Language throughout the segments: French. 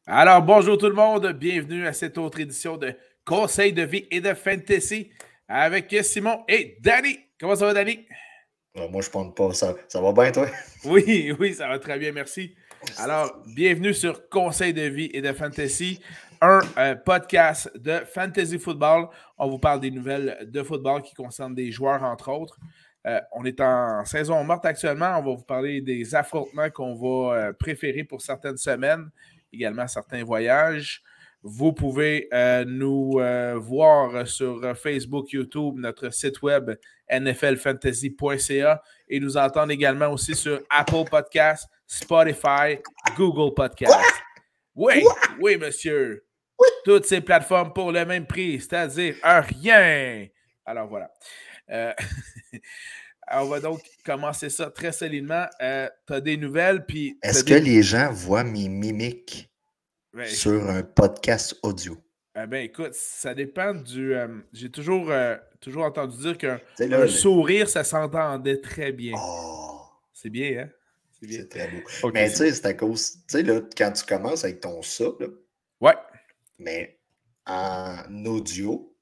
Alors, bonjour tout le monde, bienvenue à cette autre édition de Conseils de vie et de Fantasy avec Simon et Danny. Comment ça va, Danny? Moi, je ne pas. Ça va bien, toi? Oui, oui, ça va très bien, merci. Alors, bienvenue sur Conseils de vie et de Fantasy, un podcast de Fantasy Football. On vous parle des nouvelles de football qui concernent des joueurs, entre autres. On est en saison morte actuellement. On va vous parler des affrontements qu'on va préférer pour certaines semaines, également certains voyages. Vous pouvez nous voir sur Facebook, YouTube, notre site web nflfantasy.ca et nous entendre également aussi sur Apple Podcasts, Spotify, Google Podcasts. Oui, oui, monsieur. Toutes ces plateformes pour le même prix, c'est-à-dire rien. Alors voilà. On va donc commencer ça très solidement. Tu as des nouvelles, puis... Est-ce que les gens voient mes mimiques ben, sur un podcast audio? Ben écoute, ça dépend du... j'ai toujours entendu dire qu'un sourire, ça s'entendait très bien. Oh, c'est bien, hein? C'est bien. C'est très beau. Okay, mais tu sais, c'est à cause... Tu sais, là, quand tu commences avec ton ça, là, ouais. Mais en audio,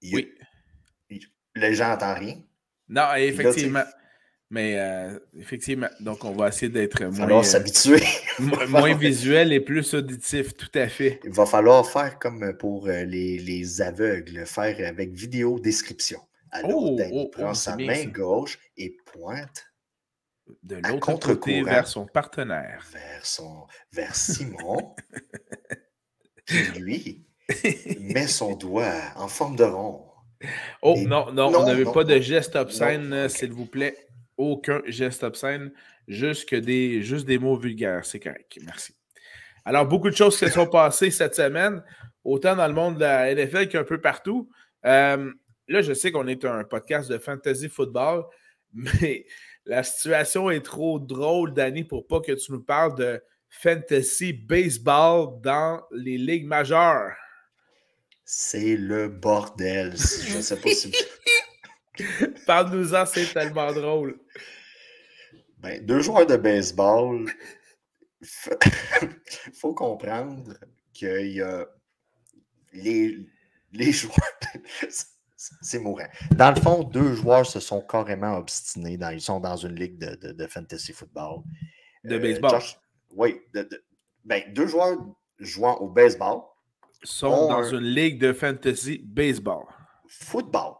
Oui. les gens n'entendent rien. Non, effectivement. Mais effectivement, donc on va essayer d'être moins... s'habituer. moins visuel et plus auditif, tout à fait. Il va falloir faire comme pour les aveugles, faire avec vidéo description. Alors, Danny prend sa main gauche et pointe de l'autre côté vers son partenaire. Vers Simon, qui lui met son doigt en forme de rond. Oh, non, on n'avait pas de geste obscène, s'il vous plaît. Aucun geste obscène, juste des mots vulgaires. C'est correct. Merci. Alors, beaucoup de choses se sont passées cette semaine, autant dans le monde de la NFL qu'un peu partout. Là, je sais qu'on est un podcast de fantasy football, mais la situation est trop drôle, Danny, pour pas que tu nous parles de fantasy baseball dans les ligues majeures. C'est le bordel. Je ne sais pas si... Parle-nous-en, c'est tellement drôle. Ben, 2 joueurs de baseball, faut comprendre qu'il y a les joueurs... C'est mourant. Dans le fond, 2 joueurs se sont carrément obstinés. Ils sont dans une ligue de fantasy football. De baseball. Oui. Ben, 2 joueurs jouant au baseball sont dans une ligue de fantasy baseball. Football.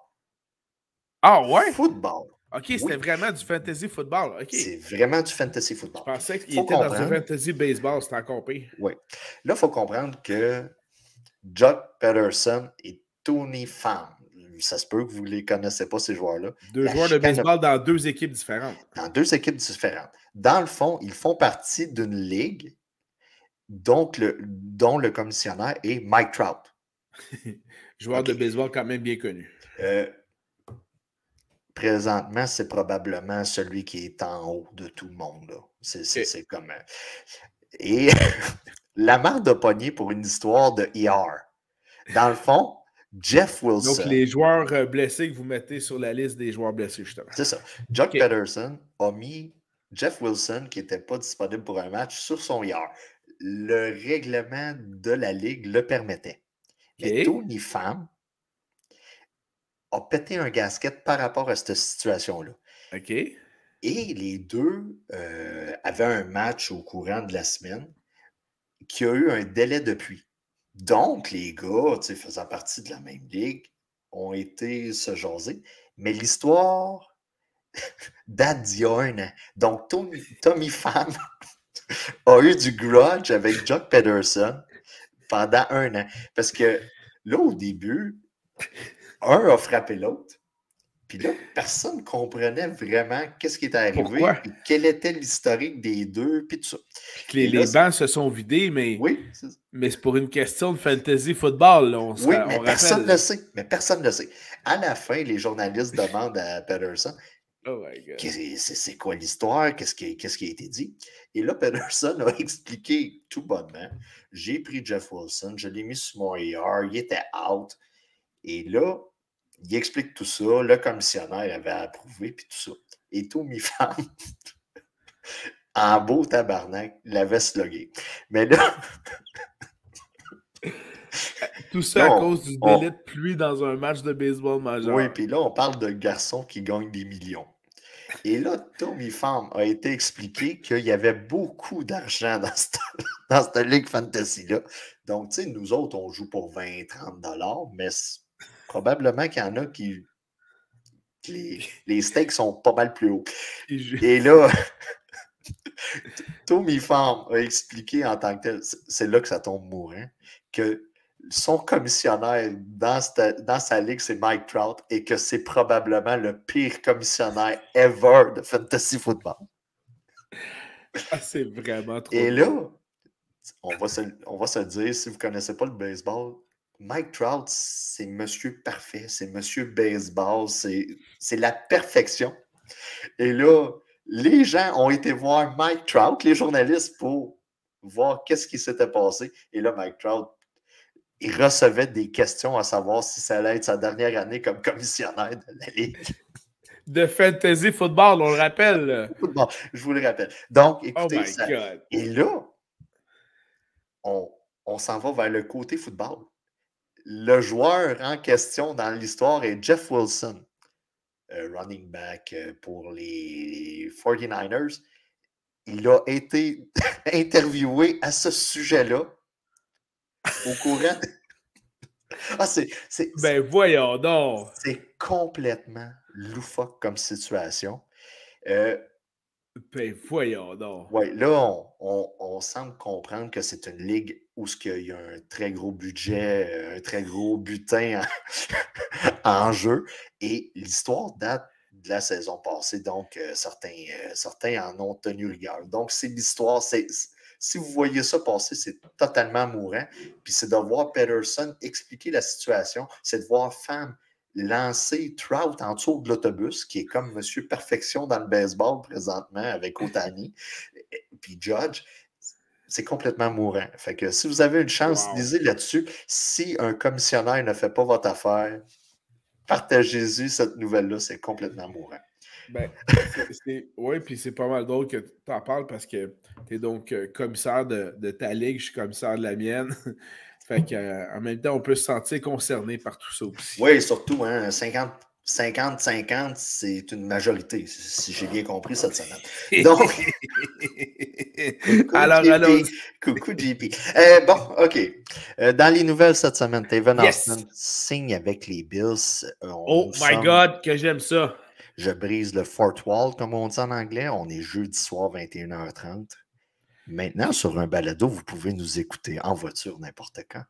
Ah ouais? Football. OK, c'était vraiment du fantasy football. OK. C'est vraiment du fantasy football. Je pensais qu'il était dans un fantasy baseball, c'était encore pire. Oui. Là, il faut comprendre que Jock Peterson et Tony Pham, ça se peut que vous ne les connaissez pas, ces joueurs-là. 2 joueurs de baseball dans 2 équipes différentes. Dans 2 équipes différentes. Dans le fond, ils font partie d'une ligue dont le commissionnaire est Mike Trout. Joueur de baseball quand même bien connu. Présentement, c'est probablement celui qui est en haut de tout le monde. C'est comme... Et la marque de poignée pour une histoire de ER. Dans le fond, Jeff Wilson... Donc, les joueurs blessés que vous mettez sur la liste des joueurs blessés, justement. C'est ça. Jock Peterson a mis Jeff Wilson, qui n'était pas disponible pour un match, sur son ER. Le règlement de la Ligue le permettait. Mais Tony Pham a pété un gasket par rapport à cette situation-là. OK. Et les deux avaient un match au courant de la semaine qui a eu un délai de pluie. Donc, les gars, faisant partie de la même ligue, ont été se jaser. Mais l'histoire date d'il y a un an. Donc, Tommy Pham a eu du grudge avec Jock Peterson pendant un an. Parce que là, au début, un a frappé l'autre. Puis là, personne ne comprenait vraiment qu'est-ce qui était arrivé, puis quel était l'historique des deux, puis tout ça. Puis les bancs se sont vidés, mais c'est pour une question de fantasy football. Là, mais personne ne le sait. Mais personne ne le sait. À la fin, les journalistes demandent à Peterson c'est quoi l'histoire, qu'est-ce qui a été dit. Et là, Peterson a expliqué tout bonnement. J'ai pris Jeff Wilson, je l'ai mis sur mon AR, il était out. Et là, il explique tout ça. Le commissionnaire avait approuvé, puis tout ça. Et Tommy Pham, en beau tabarnak, l'avait slogué. Mais là, Tout ça à cause du délai de pluie dans un match de baseball majeur. Oui, puis là, on parle de garçons qui gagnent des millions. Et là, Tommy Pham a été expliqué qu'il y avait beaucoup d'argent dans cette Ligue Fantasy-là. Donc, tu sais, nous autres, on joue pour 20-30 $, mais probablement qu'il y en a qui les stakes sont pas mal plus hauts. Et là, Tommy Pham a expliqué en tant que tel, c'est là que ça tombe mourant, que son commissionnaire dans sa ligue, c'est Mike Trout, et que c'est probablement le pire commissionnaire ever de fantasy football. C'est vraiment trop. Et là, on va se dire, si vous ne connaissez pas le baseball, Mike Trout, c'est monsieur parfait, c'est monsieur baseball, c'est la perfection. Et là, les gens ont été voir Mike Trout, les journalistes, pour voir qu'est-ce qui s'était passé. Et là, Mike Trout, il recevait des questions à savoir si ça allait être sa dernière année comme commissionnaire de la Ligue. De fantasy football, on le rappelle. Football, je vous le rappelle. Donc, écoutez, oh my God. Et là, on s'en va vers le côté football. Le joueur en question dans l'histoire est Jeff Wilson, running back pour les 49ers. Il a été interviewé à ce sujet-là au courant. Ben voyons donc. C'est complètement loufoque comme situation. Ben voyons donc. Oui, là, on semble comprendre que c'est une ligue où il y a un très gros budget, un très gros butin en jeu. Et l'histoire date de la saison passée, donc certains en ont tenu rigueur. Donc, c'est l'histoire. Si vous voyez ça passer, c'est totalement mourant. Puis c'est de voir Peterson expliquer la situation, c'est de voir Pham lancer Trout en dessous de l'autobus, qui est comme Monsieur Perfection dans le baseball présentement avec Otani, puis Judge. C'est complètement mourant. Fait que si vous avez une chance, lisez là-dessus. Si un commissionnaire ne fait pas votre affaire, partagez-y cette nouvelle-là, c'est complètement mourant. Ben, oui, puis c'est pas mal drôle que tu en parles parce que tu es donc commissaire de ta ligue, je suis commissaire de la mienne. Fait qu'en même temps, on peut se sentir concerné par tout ça aussi. Oui, surtout, hein, 50-50, c'est une majorité, si j'ai bien compris cette semaine. Donc, coucou JP. Bon, OK. Dans les nouvelles cette semaine, Tavon Austin signe avec les Bills. Oh my God, que j'aime ça. Je brise le fourth wall, comme on dit en anglais. On est jeudi soir, 21h30. Maintenant, sur un balado, vous pouvez nous écouter en voiture n'importe quand.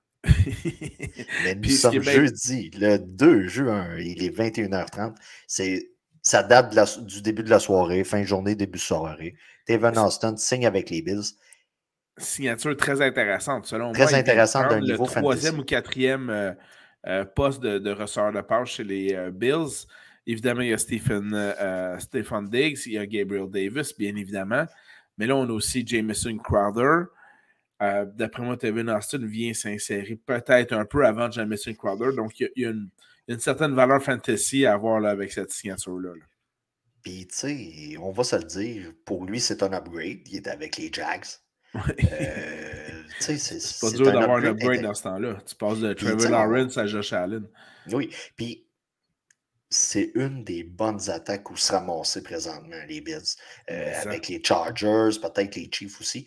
Mais nous sommes jeudi, le 2 juin, il est 21h30. Ça date du début de la soirée, fin de journée, début de soirée. Tavon Austin signe avec les Bills. Signature très intéressante, selon moi. Très intéressante d'un niveau fantasy. Le troisième ou quatrième poste de receveur de passe chez les Bills. Évidemment, il y a Stephen Diggs, il y a Gabriel Davis, bien évidemment. Mais là, on a aussi Jamison Crowder. D'après moi, Tavon Austin vient s'insérer peut-être un peu avant Jamison Crowder. Donc, il y a une certaine valeur fantasy à avoir là, avec cette signature-là. Puis, tu sais, on va se le dire, pour lui, c'est un upgrade. Il est avec les Jags. C'est pas dur d'avoir un upgrade dans ce temps-là. Tu passes de Trevor Lawrence à Josh Allen. Oui, puis c'est une des bonnes attaques où se ramasser présentement, les Bills. Avec les Chargers, peut-être les Chiefs aussi.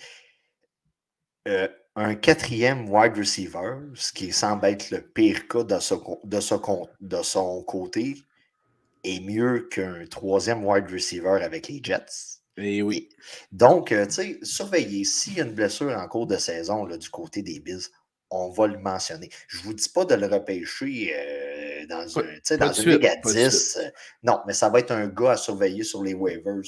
Un quatrième wide receiver, ce qui semble être le pire cas de son côté, est mieux qu'un troisième wide receiver avec les Jets. Et oui. Donc, tu sais, surveillez. S'il y a une blessure en cours de saison là, du côté des Bills, on va le mentionner. Je ne vous dis pas de le repêcher dans une ligue à 10. Non, mais ça va être un gars à surveiller sur les waivers,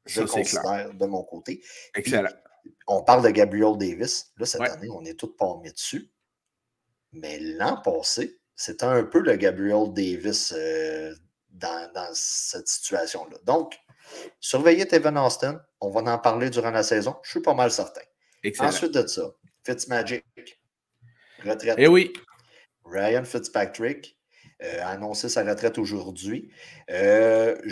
je considère, de mon côté. Excellent. Puis, on parle de Gabriel Davis. Là, cette année, on est tous palmés dessus. Mais l'an passé, c'était un peu le Gabriel Davis dans cette situation-là. Donc, surveillez Tavon Austin. On va en parler durant la saison. Je suis pas mal certain. Excellent. Ensuite de ça, Fitzmagic, retraite. Eh oui. Ryan Fitzpatrick a annoncé sa retraite aujourd'hui. C'est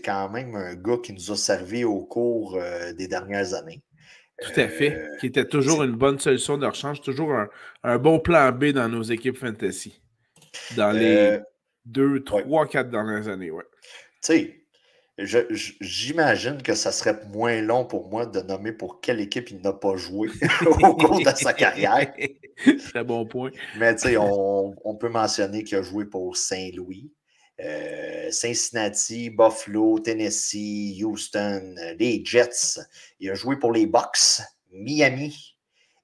quand même un gars qui nous a servi au cours des dernières années. Tout à fait. Qui était toujours une bonne solution de rechange, toujours un bon plan B dans nos équipes fantasy. Dans les 2, 3, 4 dernières années, ouais. Tu sais, j'imagine que ça serait moins long pour moi de nommer pour quelle équipe il n'a pas joué au cours de sa carrière. Très bon point. Mais tu sais, on peut mentionner qu'il a joué pour Saint-Louis, Cincinnati, Buffalo, Tennessee, Houston, les Jets. Il a joué pour les Bucks, Miami.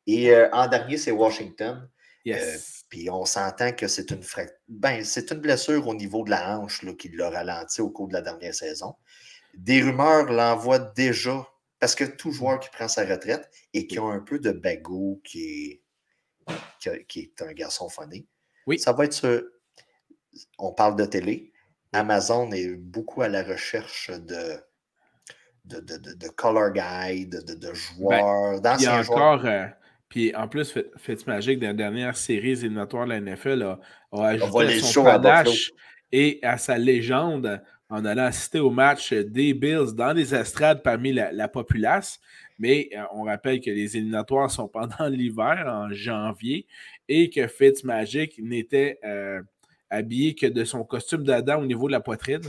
Et en dernier, c'est Washington. Yes. Puis on s'entend que c'est une blessure au niveau de la hanche là, qui l'a ralenti au cours de la dernière saison. Des rumeurs l'envoient déjà, parce que tout joueur qui prend sa retraite et qui a un peu de bagot, qui est un garçon funny, ça va être on parle de télé. Amazon est beaucoup à la recherche de color guide, de joueurs, d'anciens joueurs. Puis en plus, Fitzmagic, dans la dernière série éliminatoire de la NFL, a ajouté à son panache et à sa légende en allant assister au match des Bills dans les estrades parmi la populace. Mais on rappelle que les éliminatoires sont pendant l'hiver, en janvier, et que Fitzmagic n'était habillé que de son costume d'Adam au niveau de la poitrine.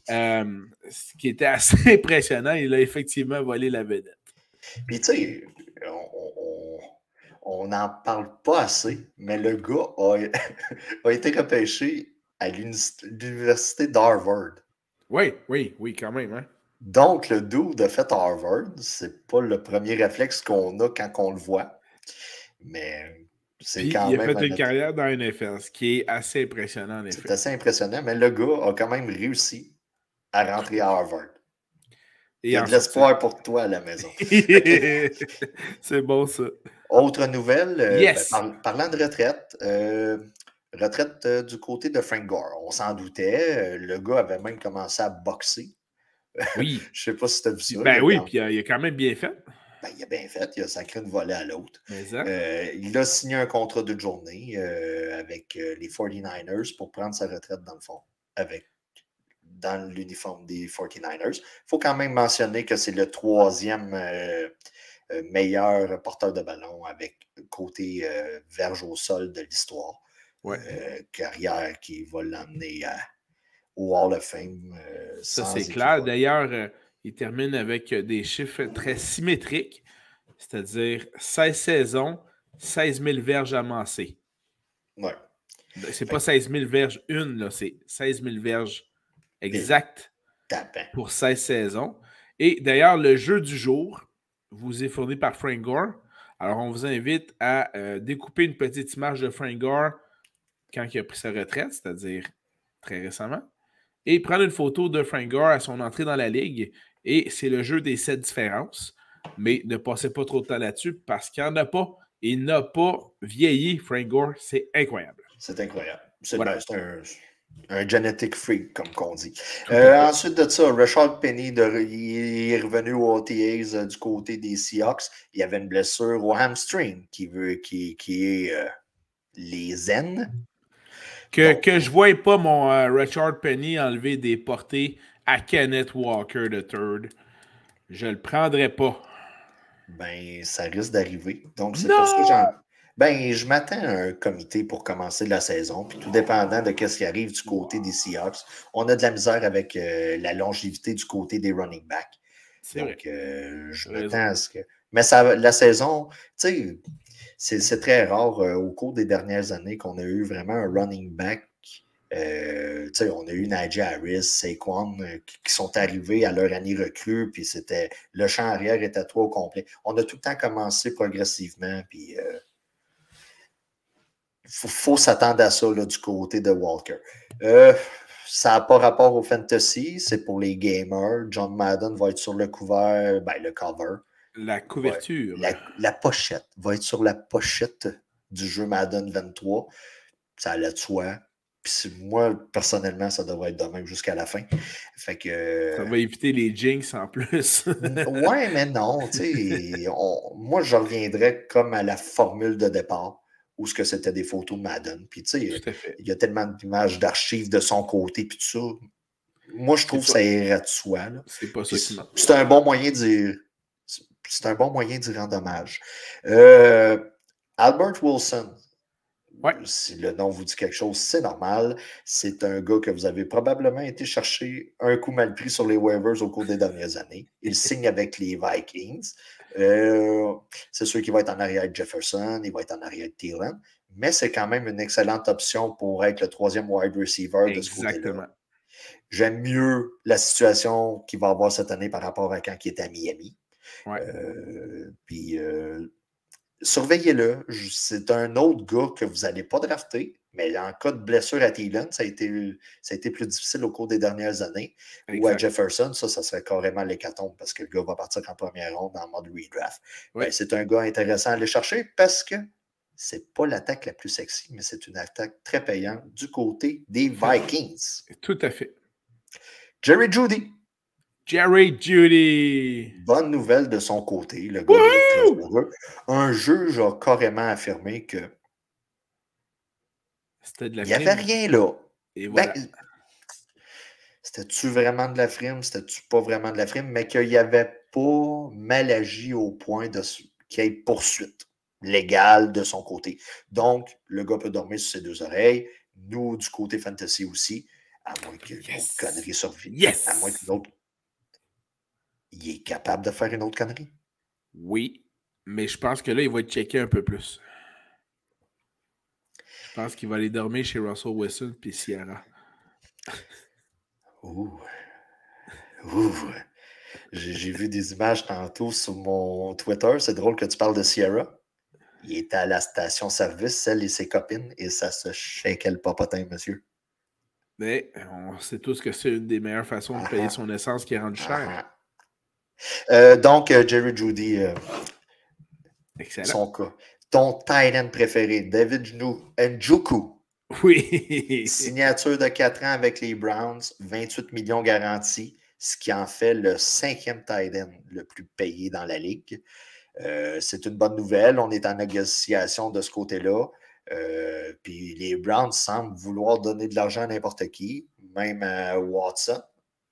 Ce qui était assez impressionnant. Il a effectivement volé la vedette. Puis tu sais, on n'en parle pas assez, mais le gars a été repêché à l'université d'Harvard. Oui, quand même. Hein? Donc, le dude a fait Harvard. C'est pas le premier réflexe qu'on a quand on le voit. Mais c'est quand même... Il a fait une carrière dans la NFL, ce qui est assez impressionnant, en effet. C'est assez impressionnant, mais le gars a quand même réussi à rentrer à Harvard. Il y a de l'espoir pour toi à la maison. C'est bon, ça. Autre nouvelle, yes. Parlant de retraite, retraite du côté de Frank Gore. On s'en doutait. Le gars avait même commencé à boxer. Oui. Je ne sais pas si tu as vu ça. Ben oui, puis il a quand même bien fait. Ben, il a bien fait. Il a sacré une volée à l'autre. Il a signé un contrat de journée avec les 49ers pour prendre sa retraite, dans le fond, dans l'uniforme des 49ers. Il faut quand même mentionner que c'est le 3e meilleur porteur de ballon avec côté verge au sol de l'histoire. Carrière qui va l'emmener au Hall of Fame. Ça, c'est clair. D'ailleurs, il termine avec des chiffres très symétriques, c'est-à-dire 16 saisons, 16 000 verges amassées. Ouais. C'est pas 16 000 verges une, là, c'est 16 000 verges exactes pour 16 saisons. Et d'ailleurs, le jeu du jour vous est fourni par Frank Gore. Alors, on vous invite à découper une petite image de Frank Gore quand il a pris sa retraite, c'est-à-dire très récemment, et prendre une photo de Frank Gore à son entrée dans la ligue. Et c'est le jeu des 7 différences. Mais ne passez pas trop de temps là-dessus parce qu'il n'y en a pas. Il n'a pas vieilli, Frank Gore. C'est incroyable. C'est incroyable. C'est un genetic freak, comme qu'on dit. Ensuite de ça, Rashad Penny il est revenu aux OTAs du côté des Seahawks. Il y avait une blessure au hamstring qui est les zen. Que je ne voie pas mon Rashad Penny enlever des portées à Kenneth Walker III. Je le prendrai pas. Ben, ça risque d'arriver. Donc, c'est pour ça que je m'attends à un comité pour commencer la saison. Puis tout dépendant de ce qui arrive du côté des Seahawks, on a de la misère avec la longévité du côté des running backs. Donc, je m'attends à ce que... Mais la saison, tu sais, c'est très rare au cours des dernières années qu'on a eu vraiment un running back. On a eu Najee Harris, Saquon qui sont arrivés à leur année recrue, puis c'était le champ arrière était à 3 au complet. On a tout le temps commencé progressivement, puis faut s'attendre à ça là, du côté de Walker. Ça n'a pas rapport au fantasy, c'est pour les gamers. John Madden va être sur le couvert, le cover. La couverture. La pochette va être sur la pochette du jeu Madden 23. Ça allait de soi. Puis moi, personnellement, ça devrait être de même jusqu'à la fin. Fait que... Ça va éviter les jinx en plus. Ouais, mais non. Moi, je reviendrais comme à la formule de départ où ce que c'était des photos de Madden. Puis tu sais, il y a tellement d'images d'archives de son côté puis tout ça. Moi, je trouve que ça irait de soi. C'est pas ça qui manque. C'est un bon moyen de dire c'est un bon moyen d'y rendre hommage. Albert Wilson, si le nom vous dit quelque chose, c'est normal. C'est un gars que vous avez probablement été chercher un coup mal pris sur les waivers au cours des dernières années. Il signe avec les Vikings. C'est sûr qu'il va être en arrière de Jefferson, il va être en arrière de Thielen, mais c'est quand même une excellente option pour être le troisième wide receiver de ce côté-là. J'aime mieux la situation qu'il va avoir cette année par rapport à quand il était à Miami. Puis surveillez-le. C'est un autre gars que vous n'allez pas drafter, mais en cas de blessure à Thielen, ça a été plus difficile au cours des dernières années. Ou à Jefferson, ça serait carrément l'hécatombe parce que le gars va partir en première ronde en mode redraft. Ben, c'est un gars intéressant à aller chercher parce que c'est pas l'attaque la plus sexy, mais c'est une attaque très payante du côté des Vikings. Tout à fait. Jerry Jeudy. Jerry Jeudy. Bonne nouvelle de son côté. Le gars est très heureux. Un juge a carrément affirmé que c'était de la il n'y avait rien là. Et voilà. C'était-tu vraiment de la frime? C'était-tu pas vraiment de la frime? Mais qu'il n'y avait pas mal agi au point qu'il y ait poursuite légale de son côté. Donc, le gars peut dormir sur ses deux oreilles. Nous, du côté fantasy aussi, à moins qu'il y ait une autre connerie sur vie. À moins qu'une autre. Il est capable de faire une autre connerie? Oui, mais je pense que là, il va être checké un peu plus. Je pense qu'il va aller dormir chez Russell Wilson puis Sierra. Ouh. J'ai vu des images tantôt sur mon Twitter. C'est drôle que tu parles de Sierra. Il était à la station-service, elle et ses copines, et ça se shakeait le popotin, monsieur. Mais on sait tous que c'est une des meilleures façons de payer son essence qui est rendue chère. Donc, Jerry Jeudy, excellent. Son cas. Ton tight end préféré, David Njoku. Oui. Signature de 4 ans avec les Browns, 28 millions garantis, ce qui en fait le 5e tight end le plus payé dans la ligue. C'est une bonne nouvelle. On est en négociation de ce côté-là. Puis les Browns semblent vouloir donner de l'argent à n'importe qui, même à Watson,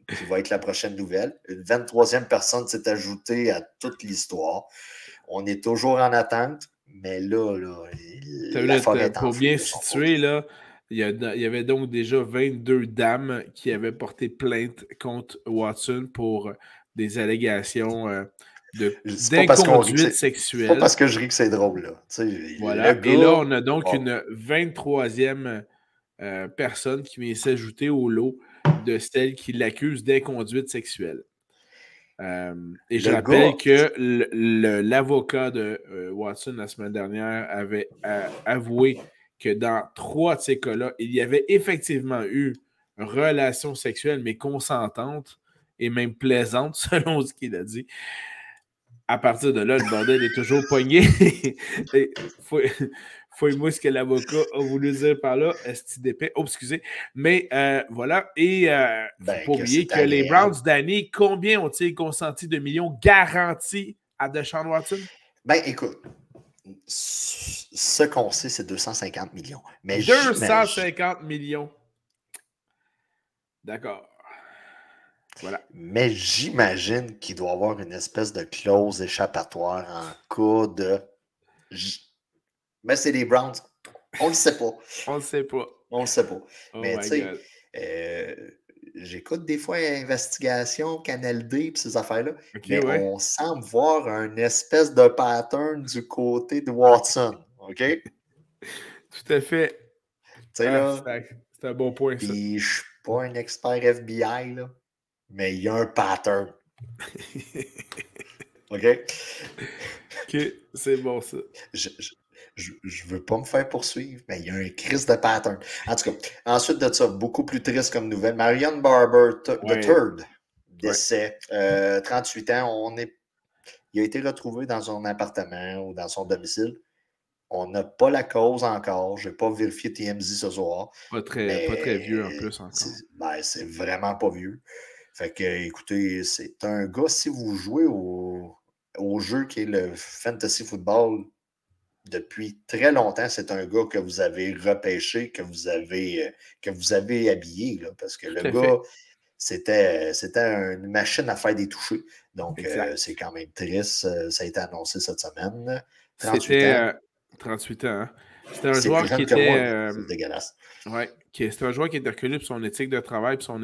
qui va être la prochaine nouvelle. Une 23e personne s'est ajoutée à toute l'histoire. On est toujours en attente, mais là la forêt est en pour feu bien de son situer, côté. là, il y avait donc déjà 22 dames qui avaient porté plainte contre Watson pour des allégations d'inconduite sexuelle. C'est pas parce que je ris que c'est drôle. Là. Voilà. Et là, on a donc une 23e personne qui vient s'ajouter au lot de celles qui l'accusent d'inconduite sexuelle. Et je rappelle que l'avocat de Watson la semaine dernière avait avoué que dans 3 de ces cas-là, il y avait effectivement eu relation sexuelle, mais consentante et même plaisante, selon ce qu'il a dit. À partir de là, le bordel est toujours pogné. Fouille-moi ce que l'avocat a voulu dire par là. Est-ce d'épais? Oh, excusez. Mais voilà. Et faut pas oublier que les Browns, Danny, combien ont-ils consenti de millions garantis à Deshaun Watson? Ben, écoute, ce qu'on sait, c'est 250 millions. Mais 250 millions. D'accord. Voilà. Mais j'imagine qu'il doit y avoir une espèce de clause échappatoire en cas de... Mais c'est les Browns. On le sait pas. On le sait pas. On le sait pas. Oh mais tu sais, j'écoute des fois Investigation, Canal D, puis ces affaires-là. Okay, mais on semble voir une espèce de pattern du côté de Watson. OK? Tout à fait. C'est un bon point, ça. Puis je suis pas un expert FBI, là, mais il y a un pattern. OK? OK, c'est bon, ça. Je veux pas me faire poursuivre, mais il y a un crise de pattern. En tout cas, ensuite de ça, beaucoup plus triste comme nouvelle, Marion Barber, III, décès, 38 ans, il a été retrouvé dans son appartement ou dans son domicile. On n'a pas la cause encore. Je n'ai pas vérifié TMZ ce soir. Pas très vieux en plus encore. C'est vraiment pas vieux. Fait que, écoutez, c'est un gars, si vous jouez au jeu qui est le fantasy football depuis très longtemps, c'est un gars que vous avez repêché, que vous avez habillé. Là, parce que le gars c'était une machine à faire des touchés. Donc, c'est quand même triste. Ça a été annoncé cette semaine. 38 ans. 38 ans. Hein? C'était un C'est joueur plus jeune qui que moi, était. c'est dégueulasse. Ouais, c'était un joueur qui était reconnu pour son éthique de travail et son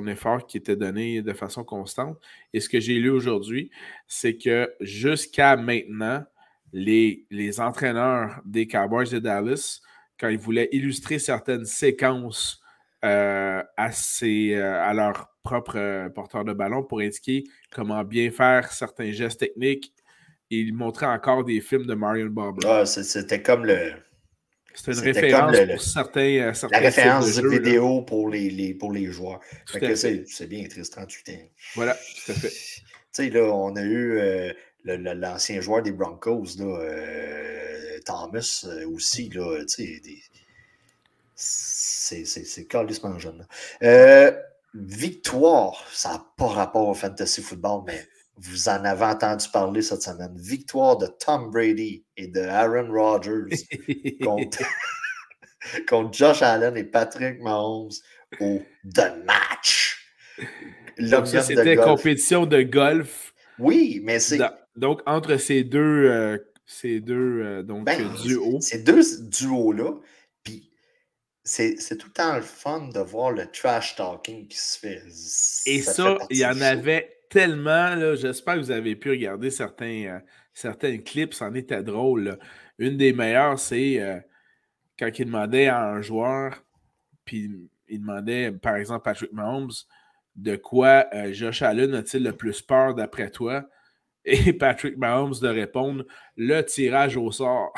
effort qui était donné de façon constante. Et ce que j'ai lu aujourd'hui, c'est que jusqu'à maintenant, les entraîneurs des Cowboys de Dallas, quand ils voulaient illustrer certaines séquences à leur propre porteur de ballon pour indiquer comment bien faire certains gestes techniques, ils montraient encore des films de Marion Barber. Ah, c'était comme le. C'était une C'était comme référence pour certains la types de référence jeux. vidéo pour les joueurs. Tout Fait à que fait. c'est bien triste, 38 ans. Voilà, tout à fait. Tu sais, là, on a eu l'ancien joueur des Broncos, là, Thomas aussi, là, tu sais, c'est calissement jeune. Victoire, ça n'a pas rapport au fantasy football, mais vous en avez entendu parler cette semaine. Victoire de Tom Brady et de Aaron Rodgers contre Josh Allen et Patrick Mahomes au The Match. Donc ça, c'était compétition de golf. Oui, mais c'est... Donc, entre ces deux duos. Ces deux duos-là, puis c'est tout le temps le fun de voir le trash talking qui se fait. Et ça, il y en avait tellement, là, j'espère que vous avez pu regarder certains clips, c'en était drôle. Là. Une des meilleures, c'est quand il demandait à un joueur, puis il demandait, par exemple, Patrick Mahomes, de quoi Josh Allen a-t-il le plus peur d'après toi? Et Patrick Mahomes de répondre, le tirage au sort.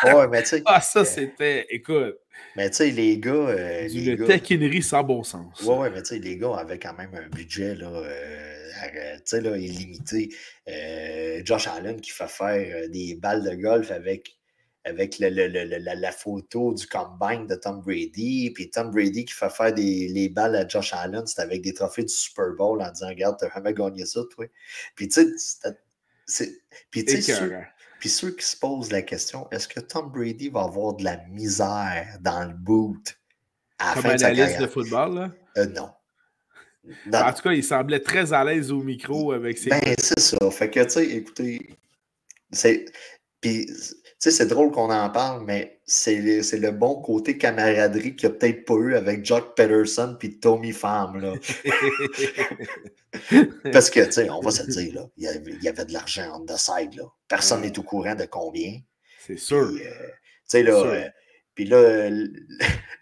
Ouais, mais tu sais. Ça, c'était, écoute. Mais tu sais, les gars. Une taquinerie sans bon sens. Ouais, mais tu sais, les gars avaient quand même un budget, là. Tu sais, là, illimité. Josh Allen qui fait faire des balles de golf avec la photo du combine de Tom Brady, puis Tom Brady qui fait faire les balles à Josh Allen, c'est avec des trophées du Super Bowl en disant, regarde, t'as jamais gagné ça, toi. Puis tu sais, puis ceux qui se posent la question, est-ce que Tom Brady va avoir de la misère dans le boot à la fin de sa carrière? De football, là? Non. En tout cas, il semblait très à l'aise au micro avec ses... c'est ça. Fait que, tu sais, écoutez, puis, tu sais, c'est drôle qu'on en parle, mais c'est le bon côté camaraderie qu'il n'y a peut-être pas eu avec Jock Peterson puis Tommy Pham, là. Parce que, tu sais, on va se le dire, là, il y avait de l'argent on the side, là. Personne n'est au courant de combien. C'est sûr. Tu sais, là, puis là,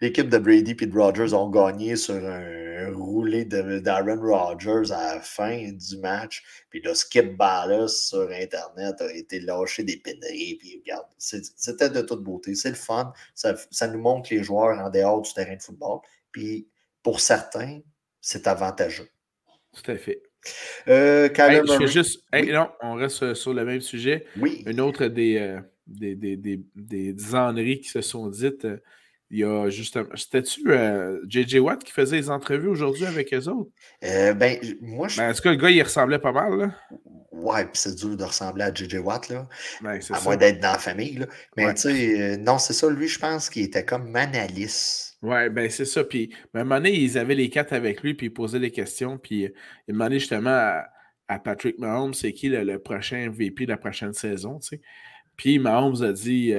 l'équipe de Brady et de Rodgers ont gagné sur un roulé d'Aaron Rodgers à la fin du match. Puis là, Skip Bayless sur Internet a été lâché des pénalités. Puis regarde, c'était de toute beauté. C'est le fun. Ça nous montre les joueurs en dehors du terrain de football. Puis pour certains, c'est avantageux. Tout à fait. Je fais juste... non, on reste sur le même sujet. Oui. Une autre des disanneries qui se sont dites. Il y a justement... C'était-tu J.J. Watt qui faisait les entrevues aujourd'hui avec eux autres? Moi, je... en tout cas, le gars, il ressemblait pas mal, là. Ouais, puis c'est dur de ressembler à J.J. Watt, là. À moins d'être dans la famille, là. Mais tu sais, non, c'est ça. Lui, je pense qu'il était comme Manalis. Ouais, c'est ça. Puis, à un moment donné, ils avaient les quatre avec lui, puis ils posaient des questions, puis ils demandaient justement à Patrick Mahomes, c'est qui le prochain MVP de la prochaine saison, tu sais. Puis Mahomes a dit,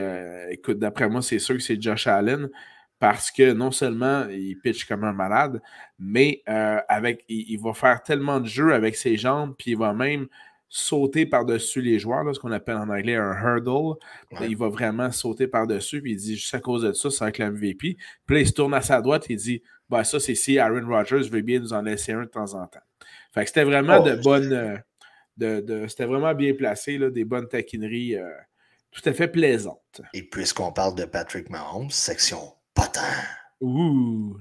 écoute, d'après moi, c'est sûr que c'est Josh Allen, parce que non seulement il pitch comme un malade, mais il va faire tellement de jeux avec ses jambes, puis il va même sauter par-dessus les joueurs, là, ce qu'on appelle en anglais un hurdle. Ouais. Il va vraiment sauter par-dessus, puis il dit, juste à cause de ça, c'est avec le MVP. Puis là, il se tourne à sa droite et il dit, ça, c'est si Aaron Rodgers veut bien nous en laisser un de temps en temps. Fait que c'était vraiment c'était vraiment bien placé, là, des bonnes taquineries tout à fait plaisantes. Et puisqu'on parle de Patrick Mahomes, section potin. Ouh!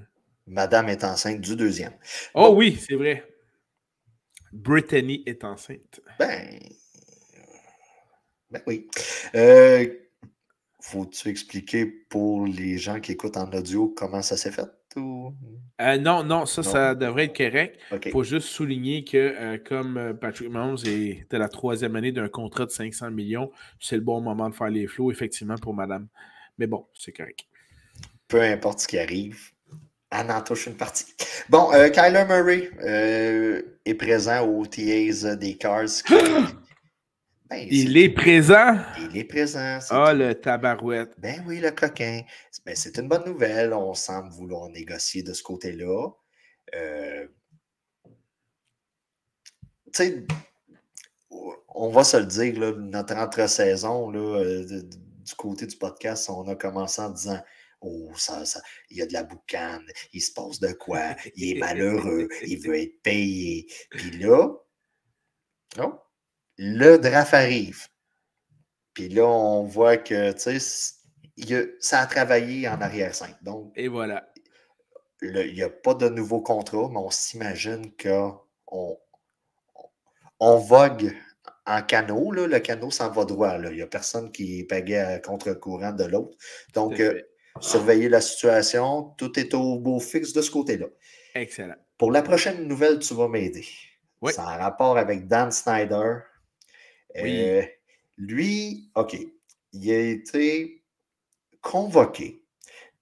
Madame est enceinte du deuxième. Oh oui, c'est vrai. Brittany est enceinte. Ben oui. Faut-tu expliquer pour les gens qui écoutent en audio comment ça s'est fait? Ou... non, ça devrait être correct. Okay. Faut juste souligner que comme Patrick Mahomes est de la 3e année d'un contrat de 500 millions, c'est le bon moment de faire les flots, effectivement, pour madame. Mais bon, c'est correct. Peu importe ce qui arrive, Elle en touche une partie. Bon, Kyler Murray est présent aux TAs des Cars. Ben, il est présent? Il est présent. Ah, le tabarouette. Ben oui, le coquin. Ben, c'est une bonne nouvelle. On semble vouloir négocier de ce côté-là. Tu sais, on va se le dire, là, notre entre-saison, du côté du podcast, on a commencé en disant oh, il y a de la boucane, il se passe de quoi, il est malheureux, il veut être payé. Puis là, oh, le draft arrive. Puis là, on voit que, tu sais, ça a travaillé en arrière-5. Donc, et voilà. Il n'y a pas de nouveau contrat, mais on s'imagine qu'on vogue en canot. Là, le canot s'en va droit. Là. Il n'y a personne qui est payé à contre-courant de l'autre. Donc, surveillez la situation. Tout est au beau fixe de ce côté-là. Excellent. Pour la prochaine nouvelle, tu vas m'aider. Oui. C'est en rapport avec Dan Snyder. Oui. Lui, OK, il a été convoqué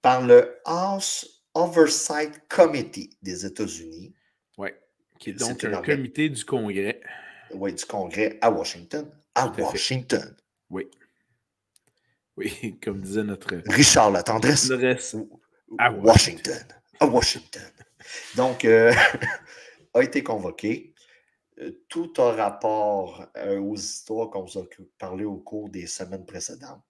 par le House Oversight Committee des États-Unis. Oui, qui est donc un comité du Congrès. Oui, du Congrès à Washington. À Washington. Oui. Oui, comme disait notre... Richard La Tendresse. À Washington. À Washington. Donc, a été convoqué. Tout a rapport aux histoires qu'on vous a parlé au cours des semaines précédentes.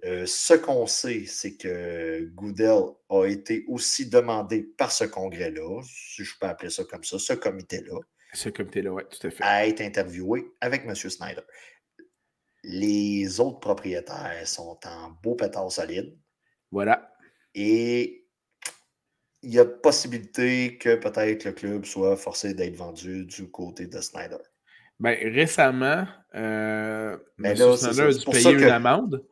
Ce qu'on sait, c'est que Goodell a été aussi demandé par ce congrès-là, si je peux appeler ça comme ça, ce comité-là. Ce comité-là, oui, tout à fait. À être interviewé avec M. Snyder. Les autres propriétaires sont en beau pétard solide. Voilà. Et il y a possibilité que peut-être le club soit forcé d'être vendu du côté de Snyder. Bien, récemment, M. Snyder a dû payer une amende.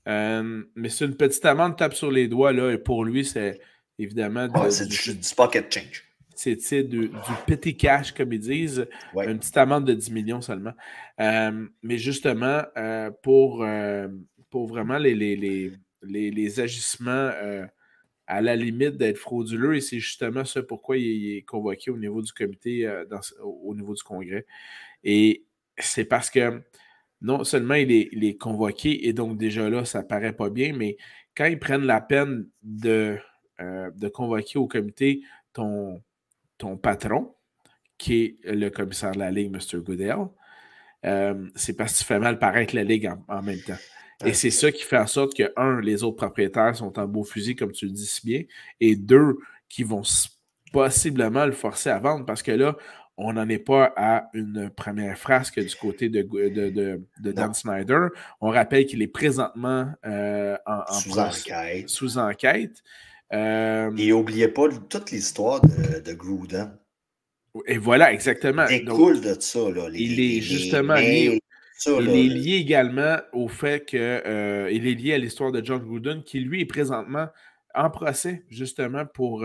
Mais c'est une petite amende, tape sur les doigts, là, et pour lui, c'est évidemment c'est du pocket change. C'est du petit cash, comme ils disent. Ouais. Une petite amende de 10 millions seulement. Mais justement, pour vraiment les agissements à la limite d'être frauduleux, et c'est justement ça pourquoi il est convoqué au niveau du comité, au niveau du Congrès. Et c'est parce que non seulement il est convoqué, et donc déjà là, ça paraît pas bien, mais quand ils prennent la peine de convoquer au comité ton patron, qui est le commissaire de la Ligue, M. Goodell, c'est parce que tu fais mal paraître la Ligue en même temps. Et c'est ça qui fait en sorte que, un, les autres propriétaires sont en beau fusil, comme tu le dis si bien, et deux, qui vont possiblement le forcer à vendre, parce que là, on n'en est pas à une première frasque du côté de Dan Snyder. On rappelle qu'il est présentement sous enquête. Et n'oubliez pas toute l'histoire de Gruden. Et voilà, exactement. Il découle de ça. Là, il est justement lié. Il est lié également au fait que il est lié à l'histoire de John Gruden, qui lui est présentement en procès, justement, pour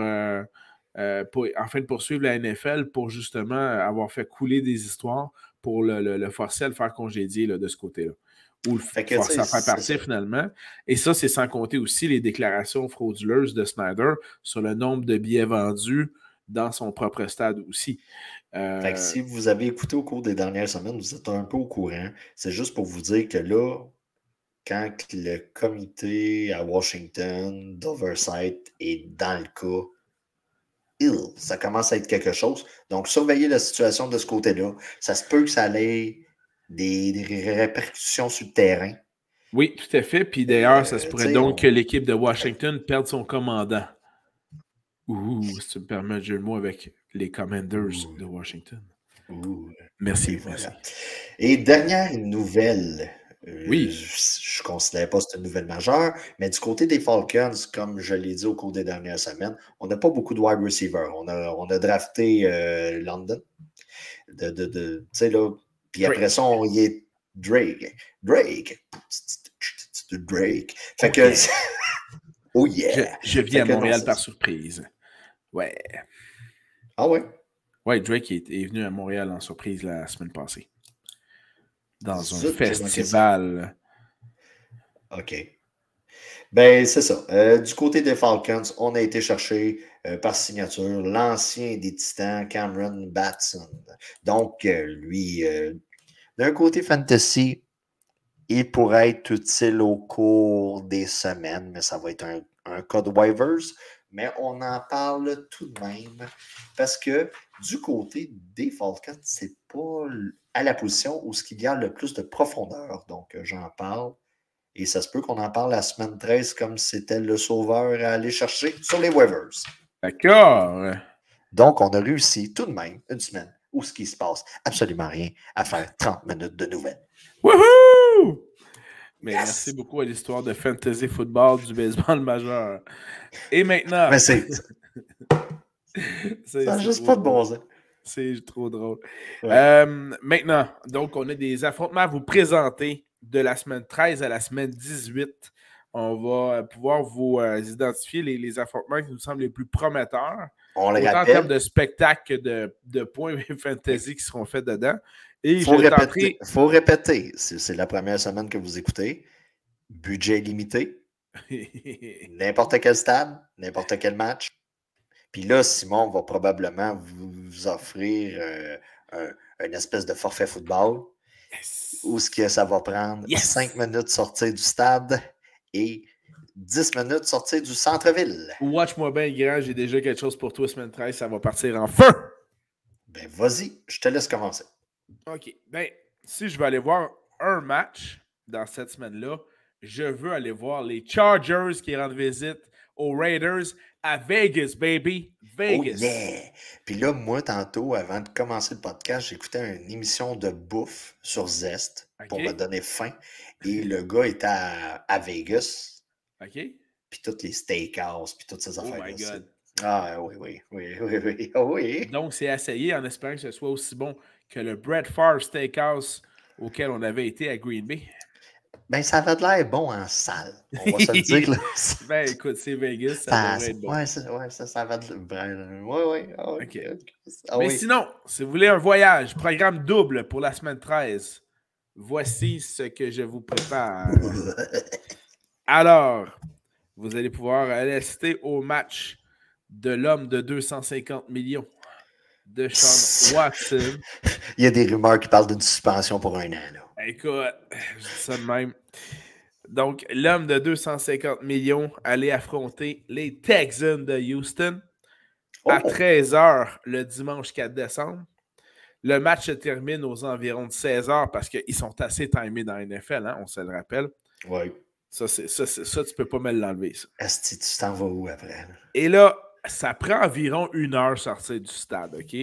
enfin de poursuivre la NFL pour justement avoir fait couler des histoires pour le forcer à le faire congédier là, de ce côté-là. Ou le forcer à faire partir finalement. Et ça, c'est sans compter aussi les déclarations frauduleuses de Snyder sur le nombre de billets vendus dans son propre stade aussi. Fait que si vous avez écouté au cours des dernières semaines, vous êtes un peu au courant. C'est juste pour vous dire que là, quand le comité à Washington d'oversight est dans le cas, ça commence à être quelque chose. Donc, surveillez la situation de ce côté-là. Ça se peut que ça ait des répercussions sur le terrain. Oui, tout à fait. Puis d'ailleurs, ça se pourrait donc que l'équipe de Washington perde son commandant. Si tu me permets un jeu de mots avec les Commanders de Washington. Merci. Voilà. Et dernière nouvelle. Oui. Je ne considère pas que c'est une nouvelle majeure, mais du côté des Falcons, comme je l'ai dit au cours des dernières semaines, on n'a pas beaucoup de wide receivers. On a drafté London. Tu sais, là. Puis après ça, on y est Drake. Fait que. Oh yeah! Je viens à Montréal par surprise. Ouais. Ah ouais? Ouais, Drake est venu à Montréal en surprise la semaine passée. Dans un festival. OK. Ben, c'est ça. Du côté des Falcons, on a été chercher par signature, l'ancien des Titans, Cameron Batson. Donc, lui, d'un côté fantasy, il pourrait être utile au cours des semaines, mais ça va être un cas de waivers. Mais on en parle tout de même parce que du côté des Falcons, c'est pas à la position où il y a le plus de profondeur. Donc, j'en parle. Et ça se peut qu'on en parle la semaine 13 comme c'était le sauveur à aller chercher sur les waivers. D'accord. Donc, on a réussi tout de même une semaine où ce qui se passe absolument rien à faire 30 minutes de nouvelles. Wouhou! Mais Yes! merci beaucoup à l'histoire de fantasy football du baseball majeur. Et maintenant. Mais c'est. Ça n'a juste pas de bon sens. C'est trop drôle. Ouais. Maintenant, donc, on a des affrontements à vous présenter de la semaine 13 à la semaine 18. On va pouvoir vous identifier les affrontements qui nous semblent les plus prometteurs. On le autant rappelle. En termes de spectacle que de points fantasy qui seront faits dedans. Et faut répéter. C'est la première semaine que vous écoutez. Budget limité. N'importe quel stade, n'importe quel match. Puis là, Simon va probablement vous offrir une espèce de forfait football où ça va prendre 5 minutes sortir du stade et 10 minutes sortir du centre-ville. Watch-moi bien, grand, j'ai déjà quelque chose pour toi semaine 13, ça va partir en feu! Ben vas-y, je te laisse commencer. OK. Ben, si je veux aller voir un match dans cette semaine-là, je veux aller voir les Chargers qui rendent visite aux Raiders à Vegas, baby. Vegas. Oh yeah! Puis là, moi, tantôt, avant de commencer le podcast, j'écoutais une émission de bouffe sur Zest pour me donner faim. Et le gars était à Vegas. OK. Puis toutes les steakhouse, puis toutes ces affaires-là. Oh my God. Ah oui. Oh, oui. Donc, c'est essayé en espérant que ce soit aussi bon que le Brett Favre Steakhouse auquel on avait été à Green Bay. Ben, ça avait de l'air bon en salle. On va se le dire. Là. Ben, écoute, c'est Vegas, ça devrait être bon. Ouais, ça avait de l'air. Oui. Okay. Mais sinon, si vous voulez un voyage, programme double pour la semaine 13, voici ce que je vous prépare. Alors, vous allez pouvoir assister au match de l'homme de 250 millions, de Sean Watson. Il y a des rumeurs qui parlent d'une suspension pour 1 an. Là. Écoute, je dis ça de même. Donc, l'homme de 250 millions allait affronter les Texans de Houston à 13h le dimanche 4 décembre. Le match se termine aux environs de 16h parce qu'ils sont assez timés dans la NFL, hein, on se le rappelle. Oui. Ça, tu peux pas me l'enlever. Ça. Est-ce que tu t'en vas où après? Là? Et là, ça prend environ 1 heure sortir du stade, OK?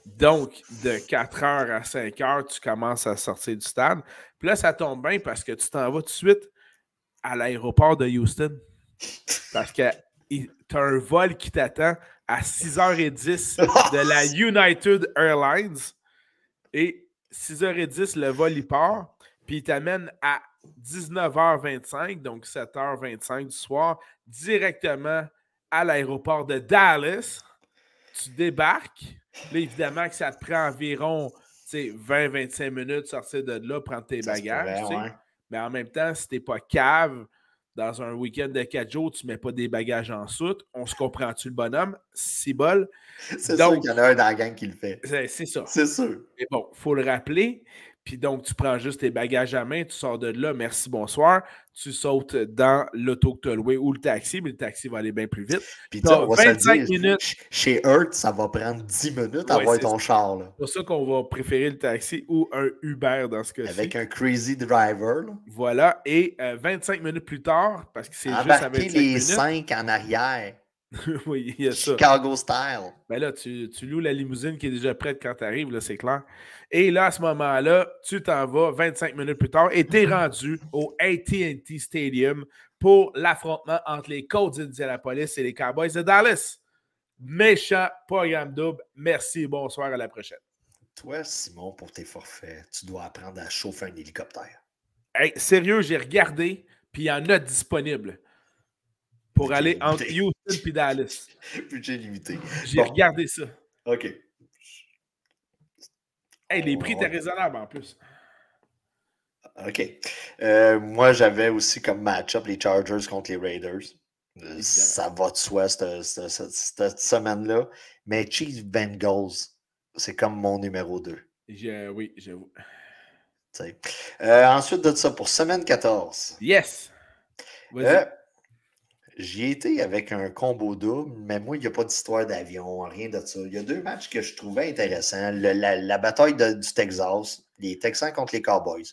Donc, de 4h à 5h, tu commences à sortir du stade. Puis là, ça tombe bien parce que tu t'en vas tout de suite à l'aéroport de Houston. Parce que tu as un vol qui t'attend à 6h10 de la United Airlines. Et 6h10, le vol, il part. Puis il t'amène à 19h25, donc 7h25 du soir, directement à l'aéroport de Dallas. Tu débarques. Là, évidemment que ça te prend environ 20-25 minutes de sortir de là, prendre tes bagages. Ouais. Mais en même temps, si t'es pas cave, dans un week-end de 4 jours, tu mets pas des bagages en soute. On se comprend-tu le bonhomme? C'est bol. C'est sûr qu'il y en a un dans la gang qui le fait. C'est ça. C'est sûr. Mais bon, il faut le rappeler. Puis donc, tu prends juste tes bagages à main, tu sors de là, merci, bonsoir. Tu sautes dans l'auto que tu as loué ou le taxi, mais le taxi va aller bien plus vite. Puis tu on va 25 se le dire, minutes. Chez Hertz, ça va prendre 10 minutes à avoir ton char. C'est pour ça qu'on va préférer le taxi ou un Uber dans ce cas-ci. Avec un crazy driver. Là. Voilà. Et 25 minutes plus tard, parce que c'est juste à 25 les minutes. 5 en arrière. Oui, il y a ça. Chicago style. Ben là, tu loues la limousine qui est déjà prête quand tu arrives, là, c'est clair. Et là, à ce moment-là, tu t'en vas 25 minutes plus tard et tu es rendu au AT&T Stadium pour l'affrontement entre les Colts d'Indianapolis et les Cowboys de Dallas. Méchant programme double. Merci et bonsoir, à la prochaine. Toi, Simon, pour tes forfaits, tu dois apprendre à chauffer un hélicoptère. Hey, sérieux, j'ai regardé, puis il y en a disponible. Pour aller entre Houston et Dallas. Budget limité. J'ai regardé ça. OK. Hey, les prix étaient raisonnables en plus. OK. Moi, j'avais aussi comme match-up les Chargers contre les Raiders. Ça va de soi, cette semaine-là. Mais Chiefs Bengals, c'est comme mon numéro 2. Oui, j'avoue. Ensuite de ça, pour semaine 14. Yes! Vas-y. J'y ai été avec un combo double, mais moi, il n'y a pas d'histoire d'avion, rien de ça. Il y a 2 matchs que je trouvais intéressants. La bataille du Texas, les Texans contre les Cowboys.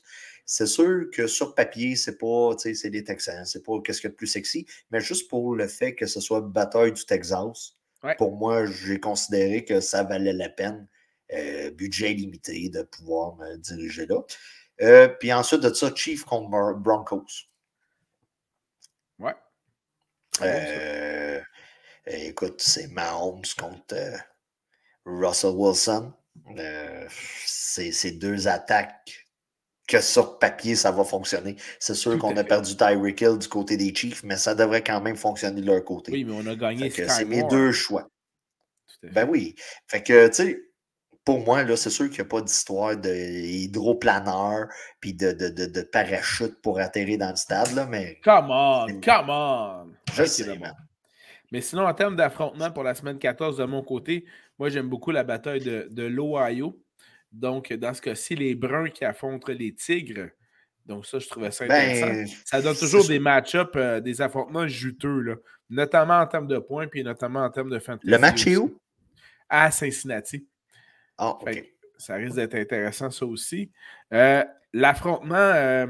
C'est sûr que sur papier, c'est pas, tu sais, c'est les Texans, c'est pas qu'est-ce qu'il y a de plus sexy, mais juste pour le fait que ce soit bataille du Texas, pour moi, j'ai considéré que ça valait la peine, budget limité, de pouvoir me diriger là. Puis ensuite de ça, Chiefs contre Broncos. Ouais. Écoute, c'est Mahomes contre Russell Wilson. C'est 2 attaques que sur papier, ça va fonctionner. C'est sûr qu'on a perdu Tyreek Hill du côté des Chiefs, mais ça devrait quand même fonctionner de leur côté. Oui, mais on a gagné Sky c'est mes Moore. 2 choix. Ben oui. Fait que, tu sais, pour moi, là, c'est sûr qu'il n'y a pas d'histoire d'hydroplaneur puis de parachute pour atterrir dans le stade, là, mais... Come on! Je sais, man. Mais sinon, en termes d'affrontement pour la semaine 14, de mon côté, moi, j'aime beaucoup la bataille de l'Ohio. Donc, dans ce cas-ci, les Bruns qui affrontent les Tigres. Donc, ça, je trouvais ça intéressant. Ça donne toujours des match-ups, des affrontements juteux, là, notamment en termes de points, puis notamment en termes de fantasy. Le match est où? À Cincinnati. Ah, OK. Ça risque d'être intéressant, ça aussi. L'affrontement,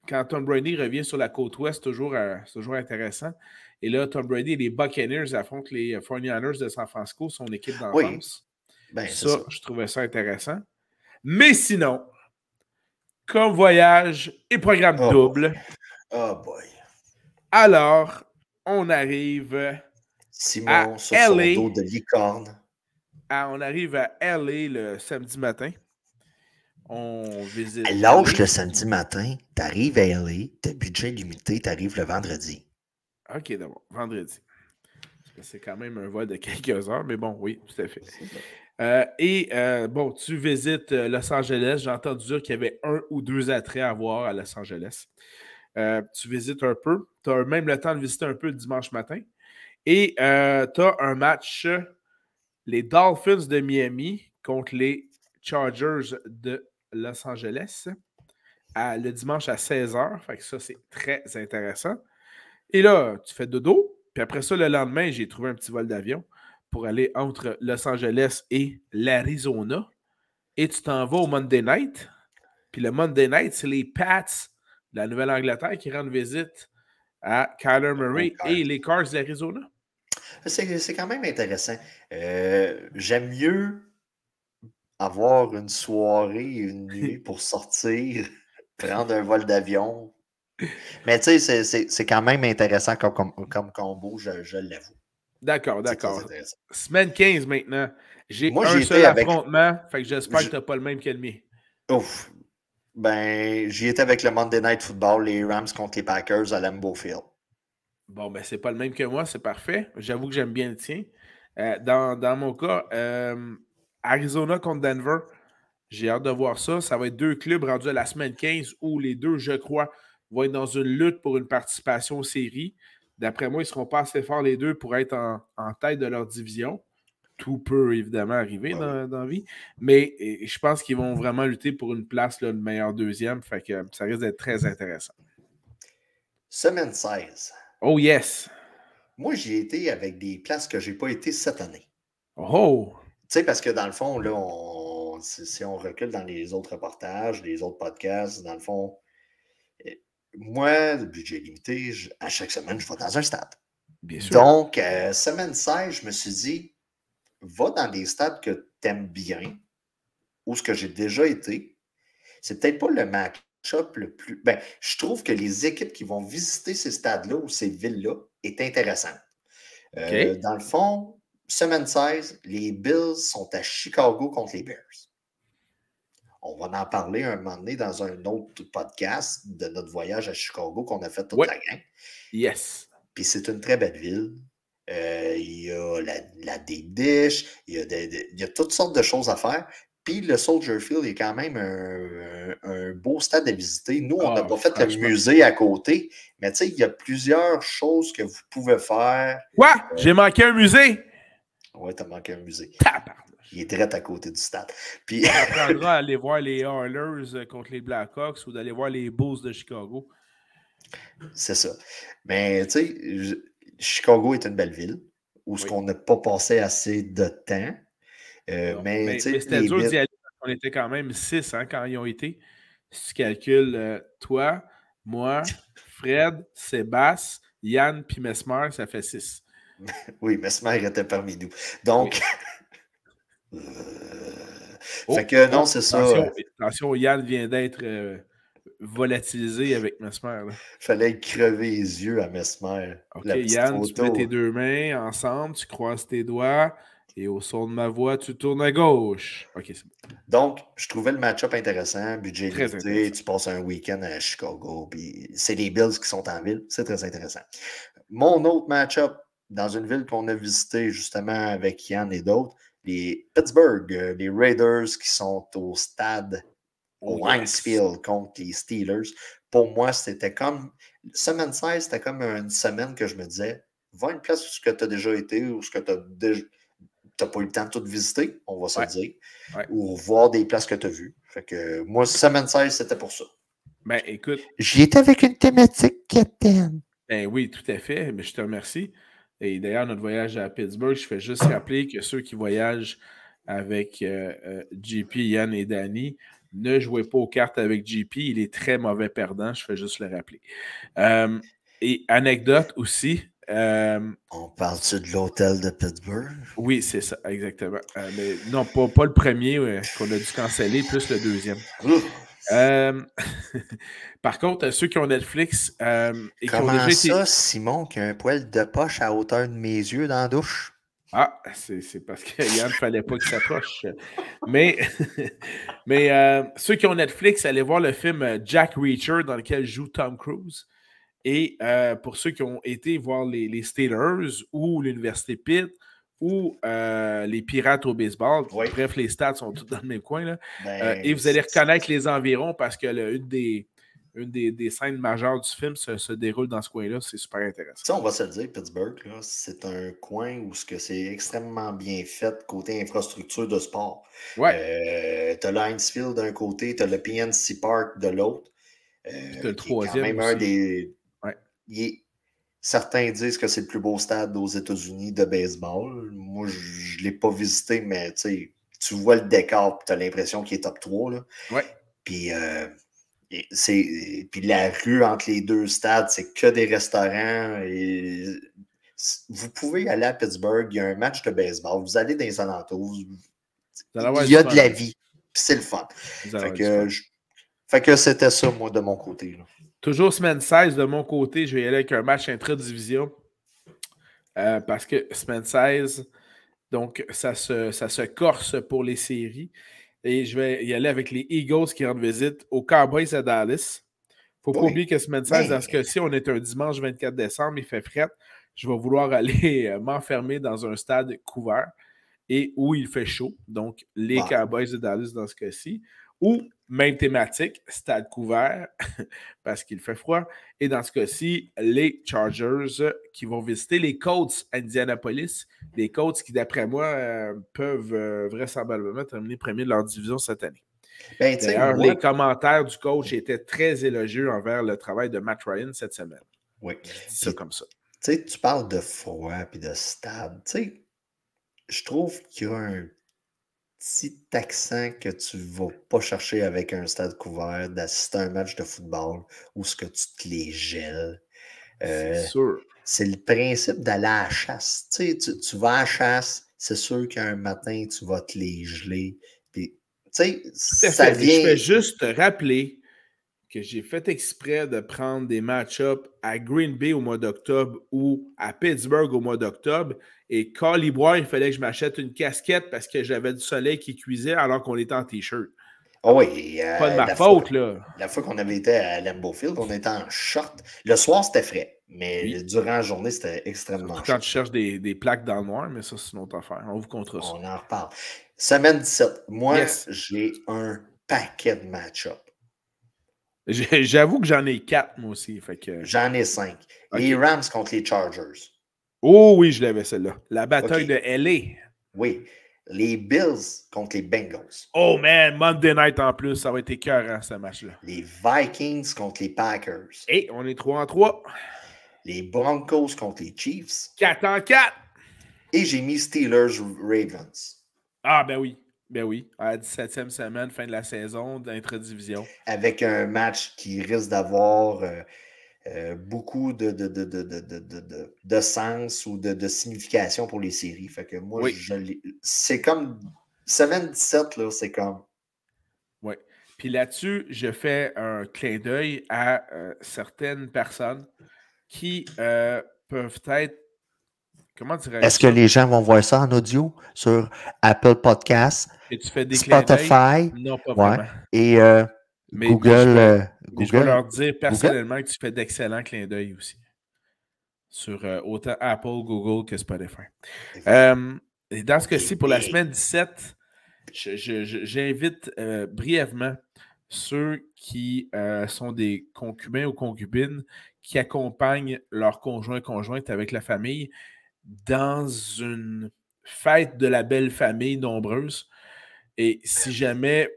quand Tom Brady revient sur la côte ouest, c'est toujours intéressant. Et là, Tom Brady et les Buccaneers affrontent les 49ers de San Francisco, son équipe d'enfance. Oui. Ça, je trouvais ça intéressant. Mais sinon, comme voyage et programme double. Oh boy. Alors, on arrive Simon sur son dos de licorne. On arrive à LA le samedi matin. On visite. À l'âge le samedi matin, t'arrives à LA, t'as budget limité, t'arrives le vendredi. OK, d'abord, vendredi. C'est quand même un vol de quelques heures, mais bon, oui, tout à fait. Bon, tu visites Los Angeles. J'ai entendu dire qu'il y avait 1 ou 2 attraits à voir à Los Angeles. Tu visites un peu. Tu as même le temps de visiter un peu le dimanche matin. Et tu as un match, les Dolphins de Miami contre les Chargers de Los Angeles le dimanche à 16h. Fait que ça, c'est très intéressant. Et là, tu fais dodo. Puis après ça, le lendemain, j'ai trouvé un petit vol d'avion pour aller entre Los Angeles et l'Arizona. Et tu t'en vas au Monday Night. Puis le Monday Night, c'est les Pats de la Nouvelle-Angleterre qui rendent visite à Kyler Murray et les Cards d'Arizona. C'est quand même intéressant. J'aime mieux avoir une soirée, une nuit pour sortir, prendre un vol d'avion. Mais tu sais, c'est quand même intéressant comme combo, je l'avoue. D'accord. Semaine 15 maintenant. J'ai un seul affrontement, fait que j'espère que tu n'as pas le même que le mien. Ouf. Ben, j'y étais avec le Monday Night Football, les Rams contre les Packers à Lambeau Field. Bon, ben, c'est pas le même que moi, c'est parfait. J'avoue que j'aime bien le tien. Dans mon cas, Arizona contre Denver, j'ai hâte de voir ça. Ça va être 2 clubs rendus à la semaine 15 où les 2, je crois, vont être dans une lutte pour une participation aux séries. D'après moi, ils ne seront pas assez forts les 2 pour être en tête de leur division. Tout peut évidemment arriver dans la vie. Mais je pense qu'ils vont vraiment lutter pour une place, là, le meilleur deuxième. Fait que ça risque d'être très intéressant. Semaine 16. Oh yes! Moi, j'y ai été avec des places que je n'ai pas été cette année. Oh! Tu sais, parce que dans le fond, là, si on recule dans les autres reportages, les autres podcasts, dans le fond, moi, le budget limité, à chaque semaine, je vais dans un stade. Bien sûr. Donc, semaine 16, je me suis dit, va dans des stades que tu aimes bien, ou ce que j'ai déjà été. C'est peut-être pas le match-up le plus... Ben, je trouve que les équipes qui vont visiter ces stades-là ou ces villes-là est intéressant. Okay. Dans le fond, semaine 16, les Bills sont à Chicago contre les Bears. On va en parler un moment donné dans un autre podcast de notre voyage à Chicago qu'on a fait toute la gang. Yes. Puis c'est une très belle ville. Il y a la deep dish, il y a toutes sortes de choses à faire. Puis le Soldier Field est quand même un un beau stade à visiter. Nous, on n'a pas fait le franchement. musée à côté, mais tu sais, il y a plusieurs choses que vous pouvez faire. Quoi? J'ai manqué un musée? Ouais, t'as manqué un musée. Tabarnak. Il est direct à côté du stade. Puis... On apprendra à aller voir les Oilers contre les Blackhawks ou d'aller voir les Bulls de Chicago. C'est ça. Mais tu sais, Chicago est une belle ville où Oui. on n'a pas passé assez de temps. Mais c'était dur d'y aller parce qu'on était quand même 6 quand ils ont été. Si tu calcules toi, moi, Fred, Sébastien, Yann puis Mesmer, ça fait 6. Oui, Mesmer était parmi nous. Donc, oui. fait que non, c'est ça. Attention, Yann vient d'être volatilisé avec Mesmer. Il fallait crever les yeux à Mesmer. OK, Yann, tu mets tes 2 mains ensemble, tu croises tes doigts et au son de ma voix, tu tournes à gauche. OK, c'est bon. Donc, je trouvais le match-up intéressant, budget très limité, intéressant. Tu passes un week-end à Chicago, puis c'est les Bills qui sont en ville, c'est très intéressant. Mon autre match-up, dans une ville qu'on a visité justement avec Yann et d'autres, les Pittsburgh, les Raiders qui sont au stade au Heinz Field contre les Steelers. Pour moi, c'était comme semaine 16, c'était comme une semaine que je me disais, va à une place où tu as déjà été, ou ce que tu n'as pas eu le temps de tout visiter, on va se le dire, ou voir des places que tu as vues. Fait que moi, semaine 16, c'était pour ça. Ben, écoute. J'y étais avec une thématique, Captain. Ben oui, tout à fait. Mais je te remercie. Et d'ailleurs, notre voyage à Pittsburgh, je fais juste rappeler que ceux qui voyagent avec JP, Yann et Danny, ne jouez pas aux cartes avec JP. Il est très mauvais perdant. Je fais juste le rappeler. Et anecdote aussi. On parle-tu de l'hôtel de Pittsburgh? Oui, c'est ça, exactement. Mais non, pas le premier qu'on a dû canceller, plus le deuxième. Par contre, ceux qui ont Netflix et Comment qui ont déjà ça, Simon, qui a un poil de poche à hauteur de mes yeux dans la douche? Ah, c'est parce que Yann ne fallait pas qu'il s'approche. Mais ceux qui ont Netflix, allez voir le film Jack Reacher dans lequel joue Tom Cruise. Et pour ceux qui ont été voir les Steelers ou l'Université Pitt ou les Pirates au baseball, bref, les stats sont tous dans le même coin. Là. Et vous allez reconnaître les environs parce que une des scènes majeures du film se déroule dans ce coin-là. C'est super intéressant. Ça, on va se le dire, Pittsburgh, c'est un coin où c'est extrêmement bien fait côté infrastructure de sport. Ouais. Tu as le Heinz Field d'un côté, tu as le PNC Park de l'autre. Tu as le troisième quand même aussi. un des... Ouais. Certains disent que c'est le plus beau stade aux États-Unis de baseball. Moi, je ne l'ai pas visité, mais tu vois le décor et tu as l'impression qu'il est top 3. Là. Ouais. Puis la rue entre les deux stades, c'est que des restaurants. Et vous pouvez aller à Pittsburgh, il y a un match de baseball, vous allez dans les alentours, il y a de la vie, puis c'est le fun. Fait que c'était ça, moi, de mon côté. Là. Toujours semaine 16, de mon côté, je vais y aller avec un match intra-division. Parce que semaine 16, donc ça se corse pour les séries. Et je vais y aller avec les Eagles qui rendent visite aux Cowboys à Dallas. Il ne faut pas oublier que semaine 16, dans ce cas-ci, on est un dimanche 24 décembre, il fait fret. Je vais vouloir aller m'enfermer dans un stade couvert et où il fait chaud. Donc, les Cowboys de Dallas dans ce cas-ci. Ou, même thématique, stade couvert, parce qu'il fait froid. Et dans ce cas-ci, les Chargers qui vont visiter les Colts à Indianapolis. Les Colts qui, d'après moi, peuvent vraisemblablement terminer premier de leur division cette année. D'ailleurs, les commentaires du coach étaient très élogieux envers le travail de Matt Ryan cette semaine. Oui. Je dis ça comme ça. Tu parles de froid et de stade. Je trouve qu'il y a un petit accent que tu ne vas pas chercher avec un stade couvert, d'assister à un match de football où ce que tu te les gèles. C'est sûr. C'est le principe d'aller à la chasse. Tu vas à la chasse, c'est sûr qu'un matin, tu vas te les geler. Puis, ça vient... Je vais juste te rappeler que j'ai fait exprès de prendre des match-ups à Green Bay au mois d'octobre ou à Pittsburgh au mois d'octobre. Et Caliboire, il fallait que je m'achète une casquette parce que j'avais du soleil qui cuisait alors qu'on était en T-shirt. Oh oui. Pas de ma faute, là. La fois qu'on avait été à Lambeau Field, on était en short. Le soir, c'était frais, mais durant la journée, c'était extrêmement chaud. Quand tu cherches des plaques dans le noir, mais ça, c'est une autre affaire. On vous comptera ça. On en reparle. Semaine 17, moi, j'ai un paquet de match-up. J'avoue que j'en ai 4, moi aussi. Fait que... J'en ai 5. Okay. Les Rams contre les Chargers. Oh oui, je l'avais celle-là. La bataille Okay. de LA. Oui. Les Bills contre les Bengals. Oh man, Monday night en plus, ça va être écœurant ce match-là. Les Vikings contre les Packers. Et on est 3-3. Les Broncos contre les Chiefs. 4-4. Et j'ai mis Steelers-Ravens. Ah ben oui. Ben oui, à la 17e semaine, fin de la saison, d'intra-division. Avec un match qui risque d'avoir beaucoup de sens ou de signification pour les séries. Fait que moi, oui. c'est comme semaine 17, là, c'est comme. Oui. Puis là-dessus, je fais un clin d'œil à certaines personnes qui peuvent être. Comment dirais-je? Est-ce que les gens vont voir ça en audio sur Apple Podcasts, et tu fais des Spotify? Non, pas vraiment. Et Google. Google. Je vais leur dire personnellement que tu fais d'excellents clins d'œil aussi. Sur autant Apple, Google que Spotify. Et dans ce cas-ci, pour la semaine 17, j'invite brièvement ceux qui sont des concubins ou concubines qui accompagnent leur conjointe avec la famille dans une fête de la belle famille nombreuse. Et si jamais,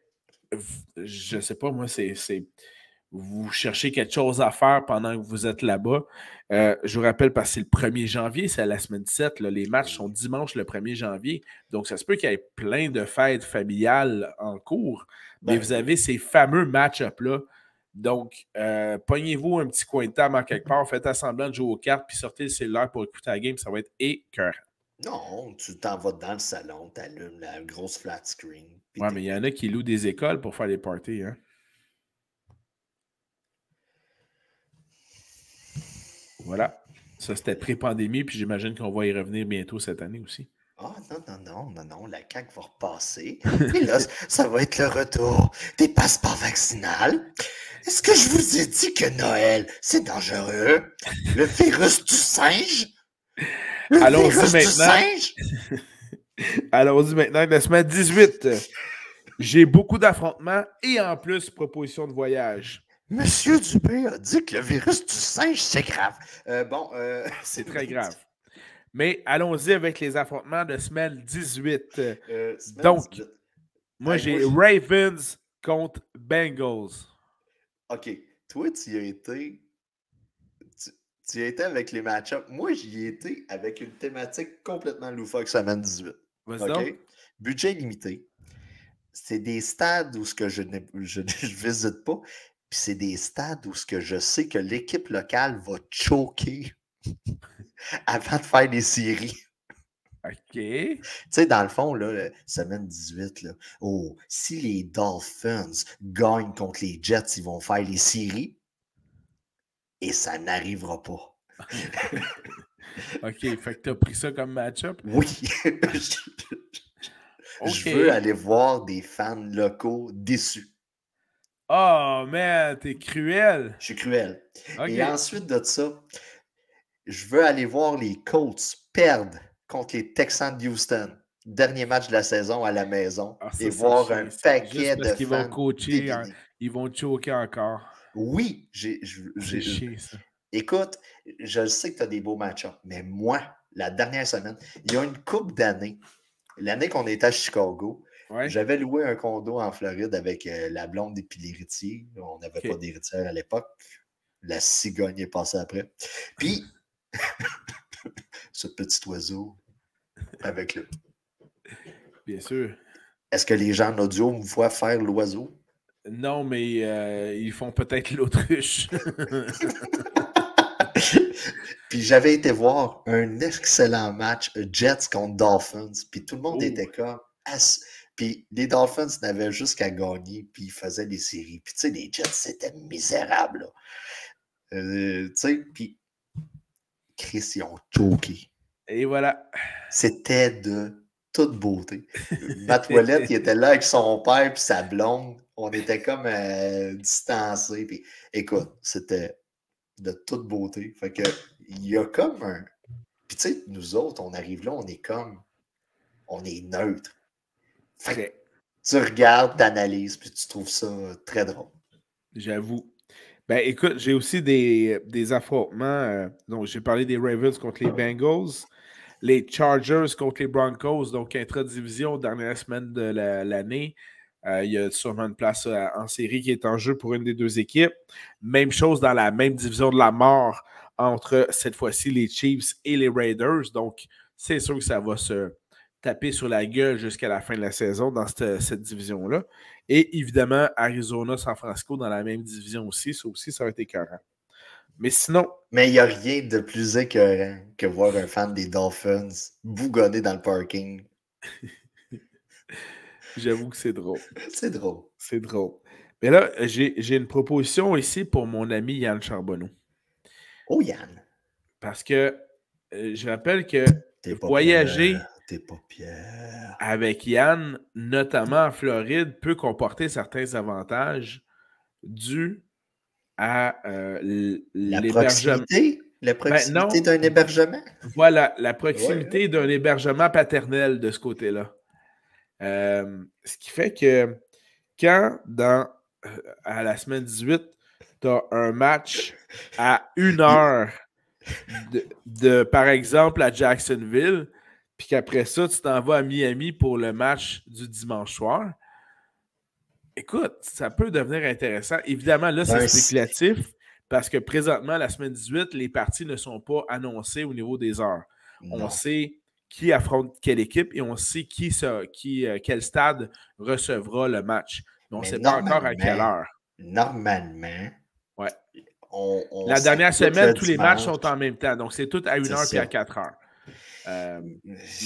je ne sais pas, moi, vous cherchez quelque chose à faire pendant que vous êtes là-bas. Je vous rappelle, parce que c'est le 1er janvier, c'est à la semaine 7. Là, les matchs sont dimanche le 1er janvier. Donc, ça se peut qu'il y ait plein de fêtes familiales en cours. Mais vous avez ces fameux match-up-là. Donc, pognez-vous un petit coin de table en quelque part, faites semblant de jouer aux cartes, puis sortez le cellulaire pour écouter la game. Ça va être écœurant. Non, tu t'en vas dans le salon, tu allumes la grosse flat screen. Ouais, mais il y en a qui louent des écoles pour faire des parties, hein? Voilà. Ça, c'était pré-pandémie, puis j'imagine qu'on va y revenir bientôt cette année aussi. Ah, non, la CAQ va repasser. Et là, ça va être le retour des passeports vaccinales. Est-ce que je vous ai dit que Noël, c'est dangereux? Le virus du singe? Allons-y maintenant. Allons-y maintenant, la semaine 18. J'ai beaucoup d'affrontements et en plus, proposition de voyage. Monsieur Dubé a dit que le virus du singe, c'est grave. C'est très grave. Mais allons-y avec les affrontements de semaine 18. Donc, 18. Moi, j'ai Ravens contre Bengals. OK. Toi, tu y as été. Tu y as été avec les match-ups. Moi, j'y ai été avec une thématique complètement loufoque semaine 18. Vas-y donc. Budget limité. C'est des stades où je ne visite pas. Puis c'est des stades où je sais que l'équipe locale va choquer avant de faire des séries. OK. Tu sais, dans le fond, là, semaine 18, là, si les Dolphins gagnent contre les Jets, ils vont faire les séries. Et ça n'arrivera pas. OK, fait que tu as pris ça comme match-up? Oui. Je veux aller voir des fans locaux déçus. Oh, man, t'es cruel. Je suis cruel. Okay. Et ensuite de ça, je veux aller voir les Colts perdre contre les Texans de Houston. Dernier match de la saison à la maison. Et voir un paquet de qu'ils fans vont coacher, ils vont choquer encore. Oui, c'est chier, ça. Écoute, je sais que tu as des beaux match-ups, mais moi, la dernière semaine, il y a une couple d'années, l'année qu'on était à Chicago, j'avais loué un condo en Floride avec la blonde et puis l'héritier. On n'avait pas d'héritière à l'époque. La cigogne est passée après. Puis, ce petit oiseau avec le... Bien sûr. Est-ce que les gens en audio me voient faire l'oiseau? Non, mais ils font peut-être l'autruche. Puis j'avais été voir un excellent match Jets contre Dolphins. Puis tout le monde était comme... Puis les Dolphins n'avaient juste qu'à gagner, puis ils faisaient des séries. Puis tu sais, les Jets, c'était misérable. Tu sais, puis Chris, ils ont choqué. Et voilà. C'était de toute beauté. Matt Ouellet, il était là avec son père puis sa blonde. On était comme distancés. Puis écoute, c'était de toute beauté. Fait que il y a comme un... Puis tu sais, nous autres, on arrive là, on est neutre. Fait que tu regardes, t'analyses, puis tu trouves ça très drôle. J'avoue. Ben, écoute, j'ai aussi des affrontements. Donc, j'ai parlé des Ravens contre les Bengals, les Chargers contre les Broncos, donc intra-division, dernière semaine de l'année. Il y a sûrement une place en série qui est en jeu pour une des deux équipes. Même chose dans la même division de la mort entre, cette fois-ci, les Chiefs et les Raiders. Donc, c'est sûr que ça va se taper sur la gueule jusqu'à la fin de la saison dans cette division-là. Et évidemment, Arizona-San Francisco dans la même division aussi. Ça aussi, ça va être écœurant. Mais sinon... Mais il n'y a rien de plus écœurant que voir un fan des Dolphins bougonner dans le parking. J'avoue que c'est drôle. C'est drôle. C'est drôle. Mais là, j'ai une proposition ici pour mon ami Yann Charbonneau. Oh, Yann. Parce que je rappelle que T'es pas voyager Pierre. avec Yann, notamment en Floride, peut comporter certains avantages dus à l'hébergement. La proximité non, d'un hébergement? Voilà, la proximité Ouais. d'un hébergement paternel de ce côté-là. Ce qui fait que quand, à la semaine 18, tu as un match à 1 heure par exemple, à Jacksonville, puis qu'après ça, tu t'en vas à Miami pour le match du dimanche soir, écoute, ça peut devenir intéressant. Évidemment, là, c'est spéculatif parce que présentement, la semaine 18, les parties ne sont pas annoncées au niveau des heures. Non. On sait qui affronte quelle équipe et on sait quel stade recevra le match. Mais on ne sait pas encore à quelle heure. Normalement, ouais. La dernière semaine, tous les matchs sont en même temps. Donc, c'est tout à 1 heure et à 4 heures.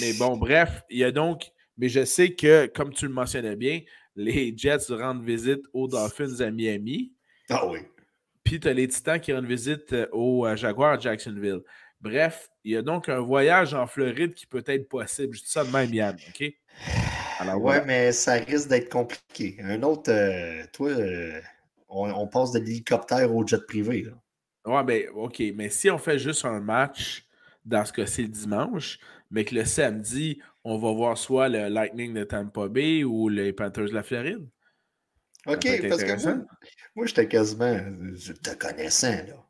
Mais bon, bref, il y a donc... Mais je sais que, comme tu le mentionnais bien, les Jets rendent visite aux Dolphins à Miami. Ah oui. Puis, tu as les Titans qui rendent visite aux Jaguars à Jacksonville. Bref, il y a donc un voyage en Floride qui peut être possible. Je dis ça de même, Yann, OK? Alors, ouais, voilà. Mais ça risque d'être compliqué. Un autre, toi, on passe de l'hélicoptère au jet privé. Là. Ouais, ben, OK. Mais si on fait juste un match, dans ce cas-ci le dimanche, mais que le samedi, on va voir soit le Lightning de Tampa Bay ou les Panthers de la Floride. OK, parce que moi j'étais quasiment, je te connaissant, là.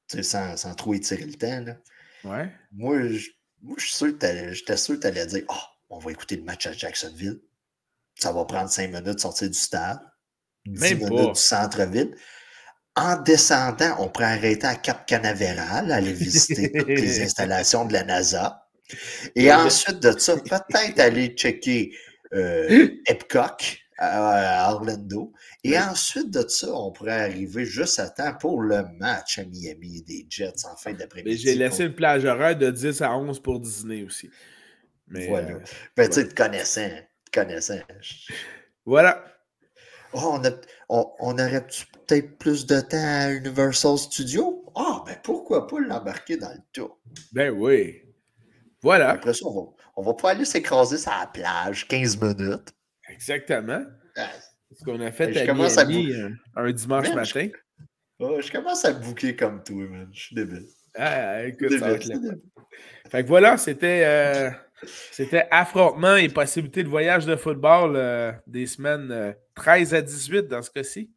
Tu sais, sans trop étirer le temps, là. Ouais. Moi, je suis sûr que j'étais sûr que tu allais dire « Ah, on va écouter le match à Jacksonville. Ça va prendre 5 minutes de sortir du stade. 10 minutes du centre-ville. En descendant, on pourrait arrêter à Cap Canaveral, aller visiter toutes les installations de la NASA. Et ensuite de ça, peut-être aller checker Epcot à Orlando. Et ensuite de ça, on pourrait arriver juste à temps pour le match à Miami des Jets en fin d'après-midi. J'ai laissé une plage horaire de 10 à 11 pour Disney aussi. Mais, voilà. Ben, tu sais, te connaissant. Voilà. Oh, on aurait peut-être plus de temps à Universal Studios? Ah, ben pourquoi pas l'embarquer dans le tour? Ben oui. Voilà. Après ça, on va pas aller s'écraser sur la plage 15 minutes. Exactement. Ce qu'on a fait à Miami un dimanche matin. Je commence à booker comme toi, man. Je suis débile. Ah, écoute, ça va être là. Fait que voilà, c'était affrontement et possibilité de voyage de football des semaines 13 à 18 dans ce cas-ci.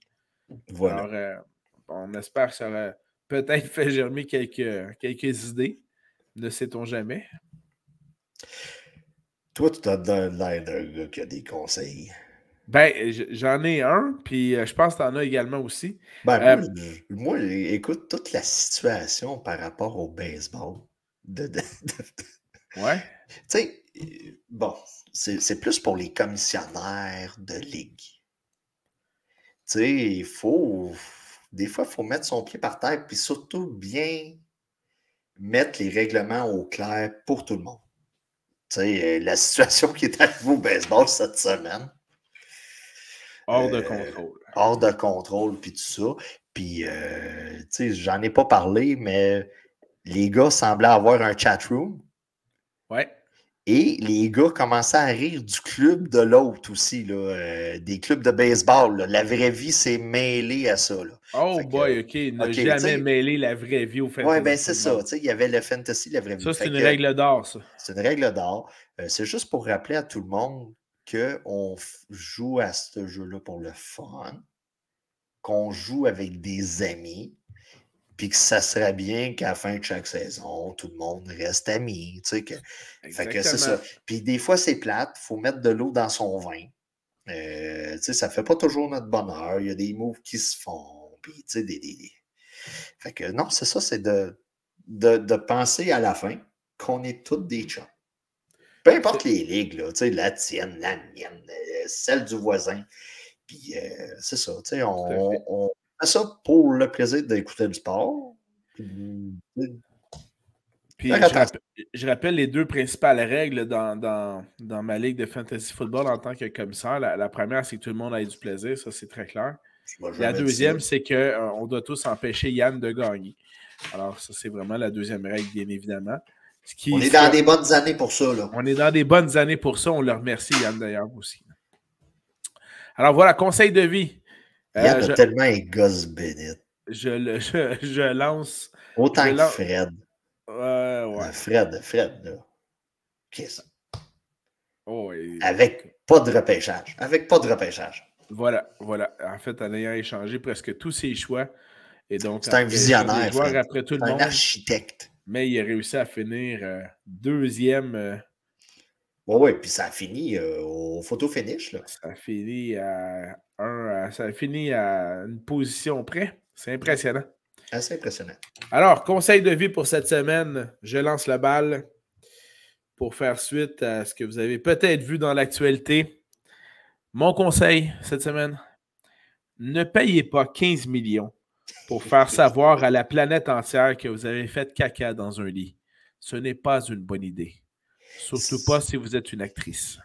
Voilà. Alors, on espère que ça va peut-être fait germer quelques idées. Ne sait-on jamais. Toi, tu as l'air d'un gars qui a des conseils. Ben, j'en ai un, puis je pense que tu en as également aussi. Ben, moi, écoute, toute la situation par rapport au baseball. Ouais. Tu sais, bon, c'est plus pour les commissionnaires de ligue. Tu sais, des fois, il faut mettre son pied par terre, puis surtout bien mettre les règlements au clair pour tout le monde. Tu sais, la situation qui est arrivée au baseball cette semaine. Hors de contrôle. Hors de contrôle, puis tout ça. Puis, tu sais, j'en ai pas parlé, mais les gars semblaient avoir un chat room. Ouais. Et les gars commençaient à rire du club de l'autre aussi, là, des clubs de baseball. Là. La vraie vie s'est mêlée à ça. Là. Oh boy, OK. Ne jamais mêler la vraie vie au fantasy. Oui, ben c'est ça. Il y avait le fantasy, la vraie vie. Ça, c'est une règle d'or, ça. C'est une règle d'or. C'est juste pour rappeler à tout le monde qu'on joue à ce jeu-là pour le fun. qu'on joue avec des amis, puis que ça serait bien qu'à la fin de chaque saison, tout le monde reste ami. Tu sais, fait que c'est ça. Puis des fois, c'est plate, il faut mettre de l'eau dans son vin. Tu sais, ça fait pas toujours notre bonheur. Il y a des moves qui se font. Puis, tu sais, Fait que non, c'est ça, c'est de penser à la fin qu'on est tous des chums. Peu importe les ligues, là, tu sais, la tienne, la mienne, celle du voisin. Puis c'est ça, tu sais, on fait ça pour le plaisir d'écouter du sport. Puis je rappelle les deux principales règles dans ma ligue de fantasy football en tant que commissaire. La première, c'est que tout le monde ait du plaisir, ça c'est très clair. La deuxième, c'est qu'on doit tous empêcher Yann de gagner. Alors, ça, c'est vraiment la deuxième règle, bien évidemment. On est dans des bonnes années pour ça, là. On est dans des bonnes années pour ça. On le remercie, Yann, d'ailleurs, aussi. Alors, voilà, conseil de vie. Yann a tellement un gosse bénite. Je lance... Autant que Fred. Ouais. Fred, là. Qu'est-ce que oh, Avec pas de repêchage. Voilà. En fait, en ayant échangé presque tous ses choix. Et donc, c'est un visionnaire. Joueurs après tout le monde, un architecte. Mais il a réussi à finir deuxième. Oui, puis ça a fini au photo finish. Là. Ça a fini à une position près. C'est impressionnant. Assez impressionnant. Alors, conseil de vie pour cette semaine. Je lance la balle pour faire suite à ce que vous avez peut-être vu dans l'actualité. Mon conseil cette semaine, ne payez pas 15 millions pour faire savoir à la planète entière que vous avez fait caca dans un lit. Ce n'est pas une bonne idée. Surtout pas si vous êtes une actrice.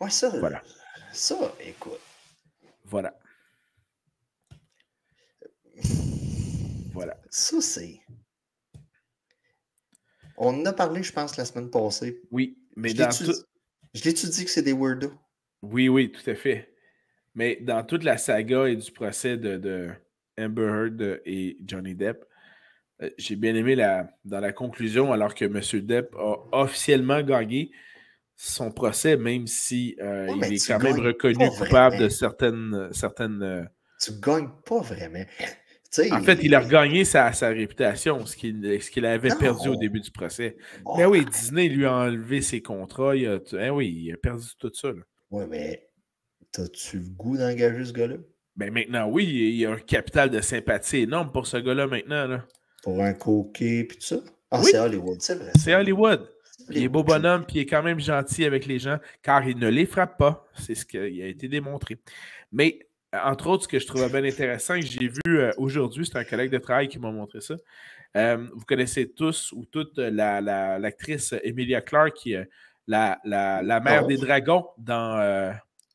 Ouais, ça, voilà. Ça, écoute. Voilà. Voilà. Ça, c'est... On en a parlé, je pense, la semaine passée. Oui, mais Je l'ai-tu dit que c'est des weirdos? Oui, tout à fait. Mais dans toute la saga et du procès de Amber Heard et Johnny Depp, j'ai bien aimé dans la conclusion, alors que M. Depp a officiellement gagné son procès, même si il est quand même reconnu coupable de certaines tu gagnes pas vraiment. En fait, il a regagné sa réputation, ce qu'il avait perdu au début du procès. Bon, mais oui, Disney lui a enlevé ses contrats. Il a perdu tout ça. Oui, mais t'as-tu le goût d'engager ce gars-là? Ben maintenant, oui, il y a un capital de sympathie énorme pour ce gars-là maintenant. Là. Pour un coquet et tout ça? Ah, oui, c'est Hollywood, c'est vrai. C'est Hollywood. Il est beau bonhomme, puis il est quand même gentil avec les gens, car il ne les frappe pas. C'est ce qui a été démontré. Mais, entre autres, ce que je trouvais bien intéressant, que j'ai vu aujourd'hui, c'est un collègue de travail qui m'a montré ça. Vous connaissez tous ou toutes l'actrice Emilia Clarke, qui est la mère des dragons dans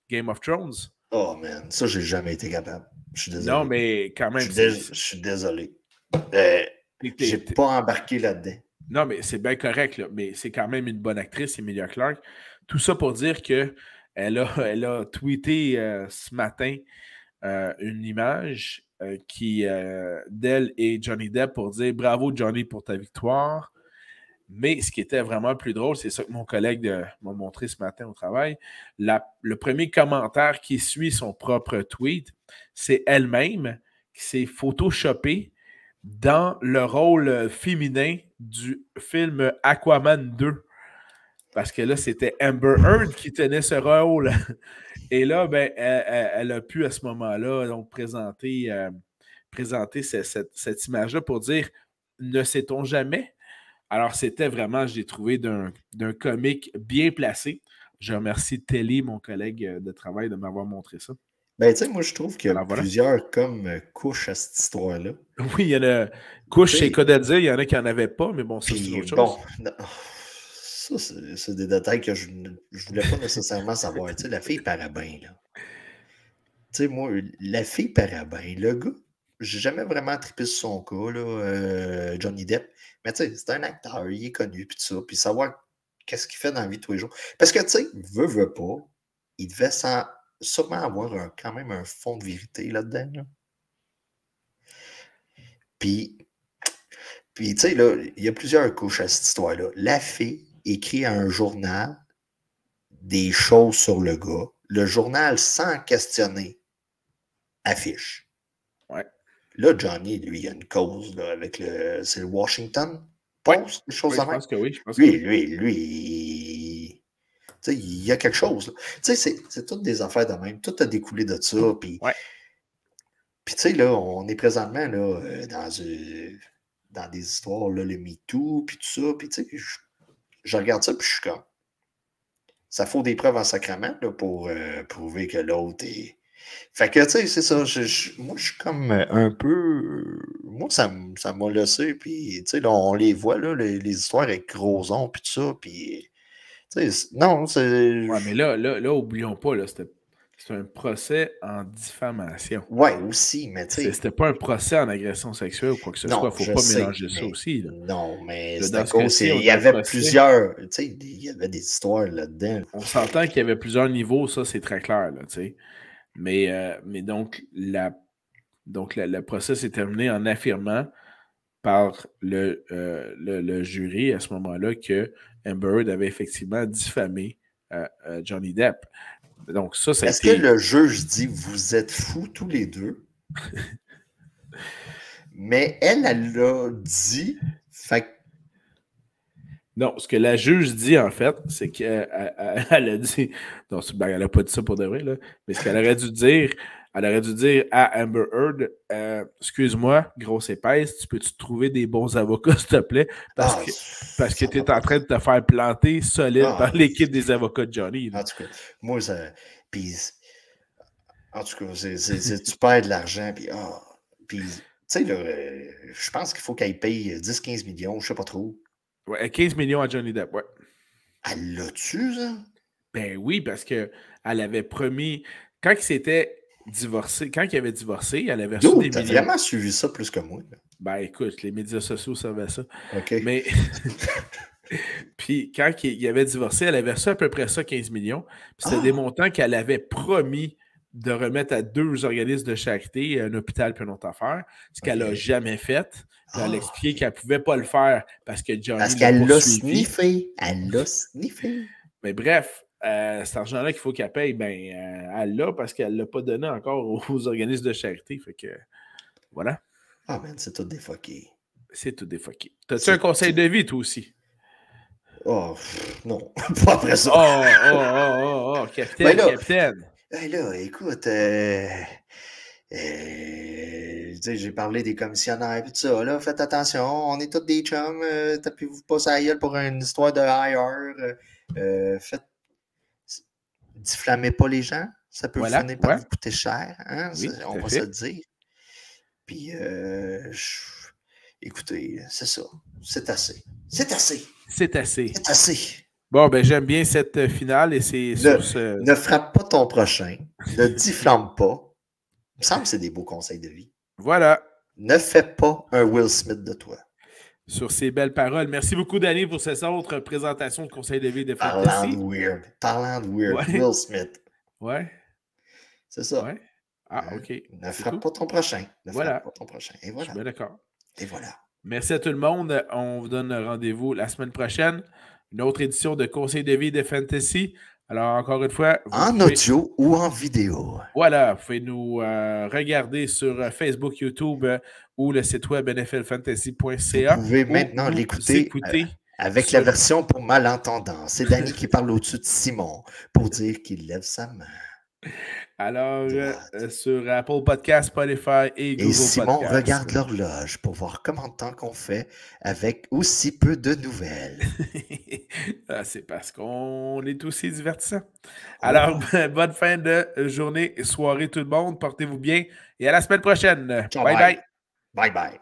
Game of Thrones. Oh, man, ça, j'ai jamais été capable. Je suis désolé. Non, mais quand même... Je suis désolé. J'ai pas embarqué là-dedans. Non, mais c'est bien correct, là. Mais c'est quand même une bonne actrice, Emilia Clarke. Tout ça pour dire qu'elle a tweeté ce matin une image d'elle et Johnny Depp pour dire « Bravo, Johnny, pour ta victoire ». Mais ce qui était vraiment le plus drôle, c'est ça que mon collègue m'a montré ce matin au travail. Le premier commentaire qui suit son propre tweet, c'est elle-même qui s'est photoshopée dans le rôle féminin du film Aquaman 2. Parce que là, c'était Amber Heard qui tenait ce rôle. Et là, ben, elle a pu à ce moment-là donc présenter cette image-là pour dire « Ne sait-on jamais ». Alors, c'était vraiment, j'ai trouvé, d'un comique bien placé. Je remercie Telly, mon collègue de travail, de m'avoir montré ça. Ben, tu sais, moi, je trouve qu'il y a plusieurs couches à cette histoire-là. Oui, il y en a couches, c'est cas de dire, il y en a qui n'en avaient pas, mais bon, ça, c'est autre chose. Bon, ça, c'est des détails que je ne voulais pas nécessairement savoir. Tu sais, la fille parabène, là. Tu sais, moi, la fille parabène, le gars, j'ai jamais vraiment trippé sur son cas, là, Johnny Depp. Mais tu sais, c'est un acteur, il est connu, puis tout ça. Puis savoir qu'est-ce qu'il fait dans la vie de tous les jours. Parce que, tu sais, veut pas, il devait sûrement avoir quand même un fond de vérité là-dedans. Là. Puis tu sais, là, il y a plusieurs couches à cette histoire-là. La fille écrit à un journal des choses sur le gars. Le journal, sans questionner, affiche. Là, Johnny, lui, il a une cause là, avec le. C'est le Washington Post, des choses Oui, de je même. pense que oui. Je pense Lui, que oui. lui, tu sais, il y a quelque chose. Tu sais, c'est toutes des affaires de même. Tout a découlé de ça. Puis, Ouais. tu sais, là, on est présentement là, dans des histoires, là, le MeToo, puis tout ça. Puis, tu sais, je regarde ça, puis je suis comme. Ça faut des preuves en sacrament là, pour prouver que l'autre est. Fait que, tu sais, c'est ça. Moi, je suis comme un peu. Moi, ça m'a laissé. Puis, tu sais, là, on les voit, là, les histoires avec Roson, puis tout ça. Puis, tu sais, non, c'est. Ouais, mais là, oublions pas, là, c'était un procès en diffamation. Ouais, aussi, mais tu sais. C'était pas un procès en agression sexuelle ou quoi que ce soit. Non, Il ne faut je pas sais, mélanger ça mais aussi. Là. non, mais Là, c'est à dans ce cause. cas-ci, Il on y a un avait procès. plusieurs. Tu sais, il y avait des histoires là-dedans. On s'entend qu'il y avait plusieurs niveaux, ça, c'est très clair. Là, mais donc, le procès s'est terminé en affirmant par le jury à ce moment-là que Amber Heard avait effectivement diffamé Johnny Depp. Donc, ça a Est-ce été. que le juge dit vous êtes fous tous les deux? Mais elle l'a dit. Fait que. Non, ce que la juge dit, en fait, c'est qu'elle a dit. Non, elle n'a pas dit ça pour de vrai, là. Mais ce qu'elle aurait dû dire, à Amber Heard, excuse-moi, grosse épaisse, tu peux-tu trouver des bons avocats, s'il te plaît? Parce que tu es en train de te faire planter solide par l'équipe des avocats de Johnny. Là. En tout cas, moi, ça. Puis, en tout cas, tu perds de l'argent. Puis, puis tu sais, là, je pense qu'il faut qu'elle paye 10-15 millions, je sais pas trop. Ouais, 15 millions à Johnny Depp, ouais. Elle l'a-tu, ça? Ben oui, parce qu'elle avait promis. Quand il s'était divorcé, quand il avait divorcé, elle avait reçu des T'as millions. vraiment suivi ça plus que moi. Là. Ben écoute, les médias sociaux savaient ça. OK. Mais. Puis quand il avait divorcé, elle avait reçu à peu près ça, 15 millions. Puis c'était des montants qu'elle avait promis de remettre à 2 organismes de charité, un hôpital puis une autre affaire, ce qu'elle n'a jamais fait. Puis elle a expliqué qu'elle ne pouvait pas le faire parce que Johnny parce qu'elle l'a poursuivi. sniffé. Elle l'a sniffé. Mais bref, cet argent-là qu'il faut qu'elle paye, elle l'a parce qu'elle ne l'a pas donné encore aux organismes de charité. Fait que voilà. Ah, man, c'est tout défoqué. C'est tout défoqué. T'as-tu un conseil de vie, toi aussi? Oh, non. Pas après ça. Capitaine, ben là, capitaine. Ben là, écoute, j'ai parlé des commissionnaires et tout ça. Là, faites attention, on est tous des chums. Tapez-vous pas sa gueule pour une histoire de IR. Difflammez pas les gens. Ça peut finir par vous coûter cher. Hein? Oui, on va se le dire. Puis, écoutez, c'est ça. C'est assez. C'est assez. C'est assez. C'est assez. Bon, ben j'aime bien cette finale et c'est sur ce... Ne frappe pas ton prochain. Ne difflame pas. Il me semble que c'est des beaux conseils de vie. Voilà. Ne fais pas un Will Smith de toi. Sur ces belles paroles. Merci beaucoup, Danny, pour cette autre présentation de conseils de vie de Fantasy. Parlant de weird. Ouais. Will Smith. Ouais. C'est ça. Ouais. Ah, OK. Ne frappe pas ton prochain. Ne frappe pas ton prochain. Et voilà. Je suis bien d'accord. Et voilà. Merci à tout le monde. On vous donne rendez-vous la semaine prochaine. Une autre édition de Conseils de vie de Fantasy. Alors, encore une fois... En audio ou en vidéo. Voilà, vous pouvez nous regarder sur Facebook, YouTube ou le site web nflfantasy.ca. Vous pouvez maintenant l'écouter avec la version pour malentendants. C'est Danny qui parle au-dessus de Simon pour dire qu'il lève sa main. Alors, sur Apple Podcasts, Spotify et Google Podcasts. Et Simon regarde l'horloge pour voir combien de temps qu'on fait avec aussi peu de nouvelles. C'est parce qu'on est aussi divertissant. Alors, bonne fin de journée et soirée tout le monde. Portez-vous bien et à la semaine prochaine. Ciao, bye bye. Bye bye.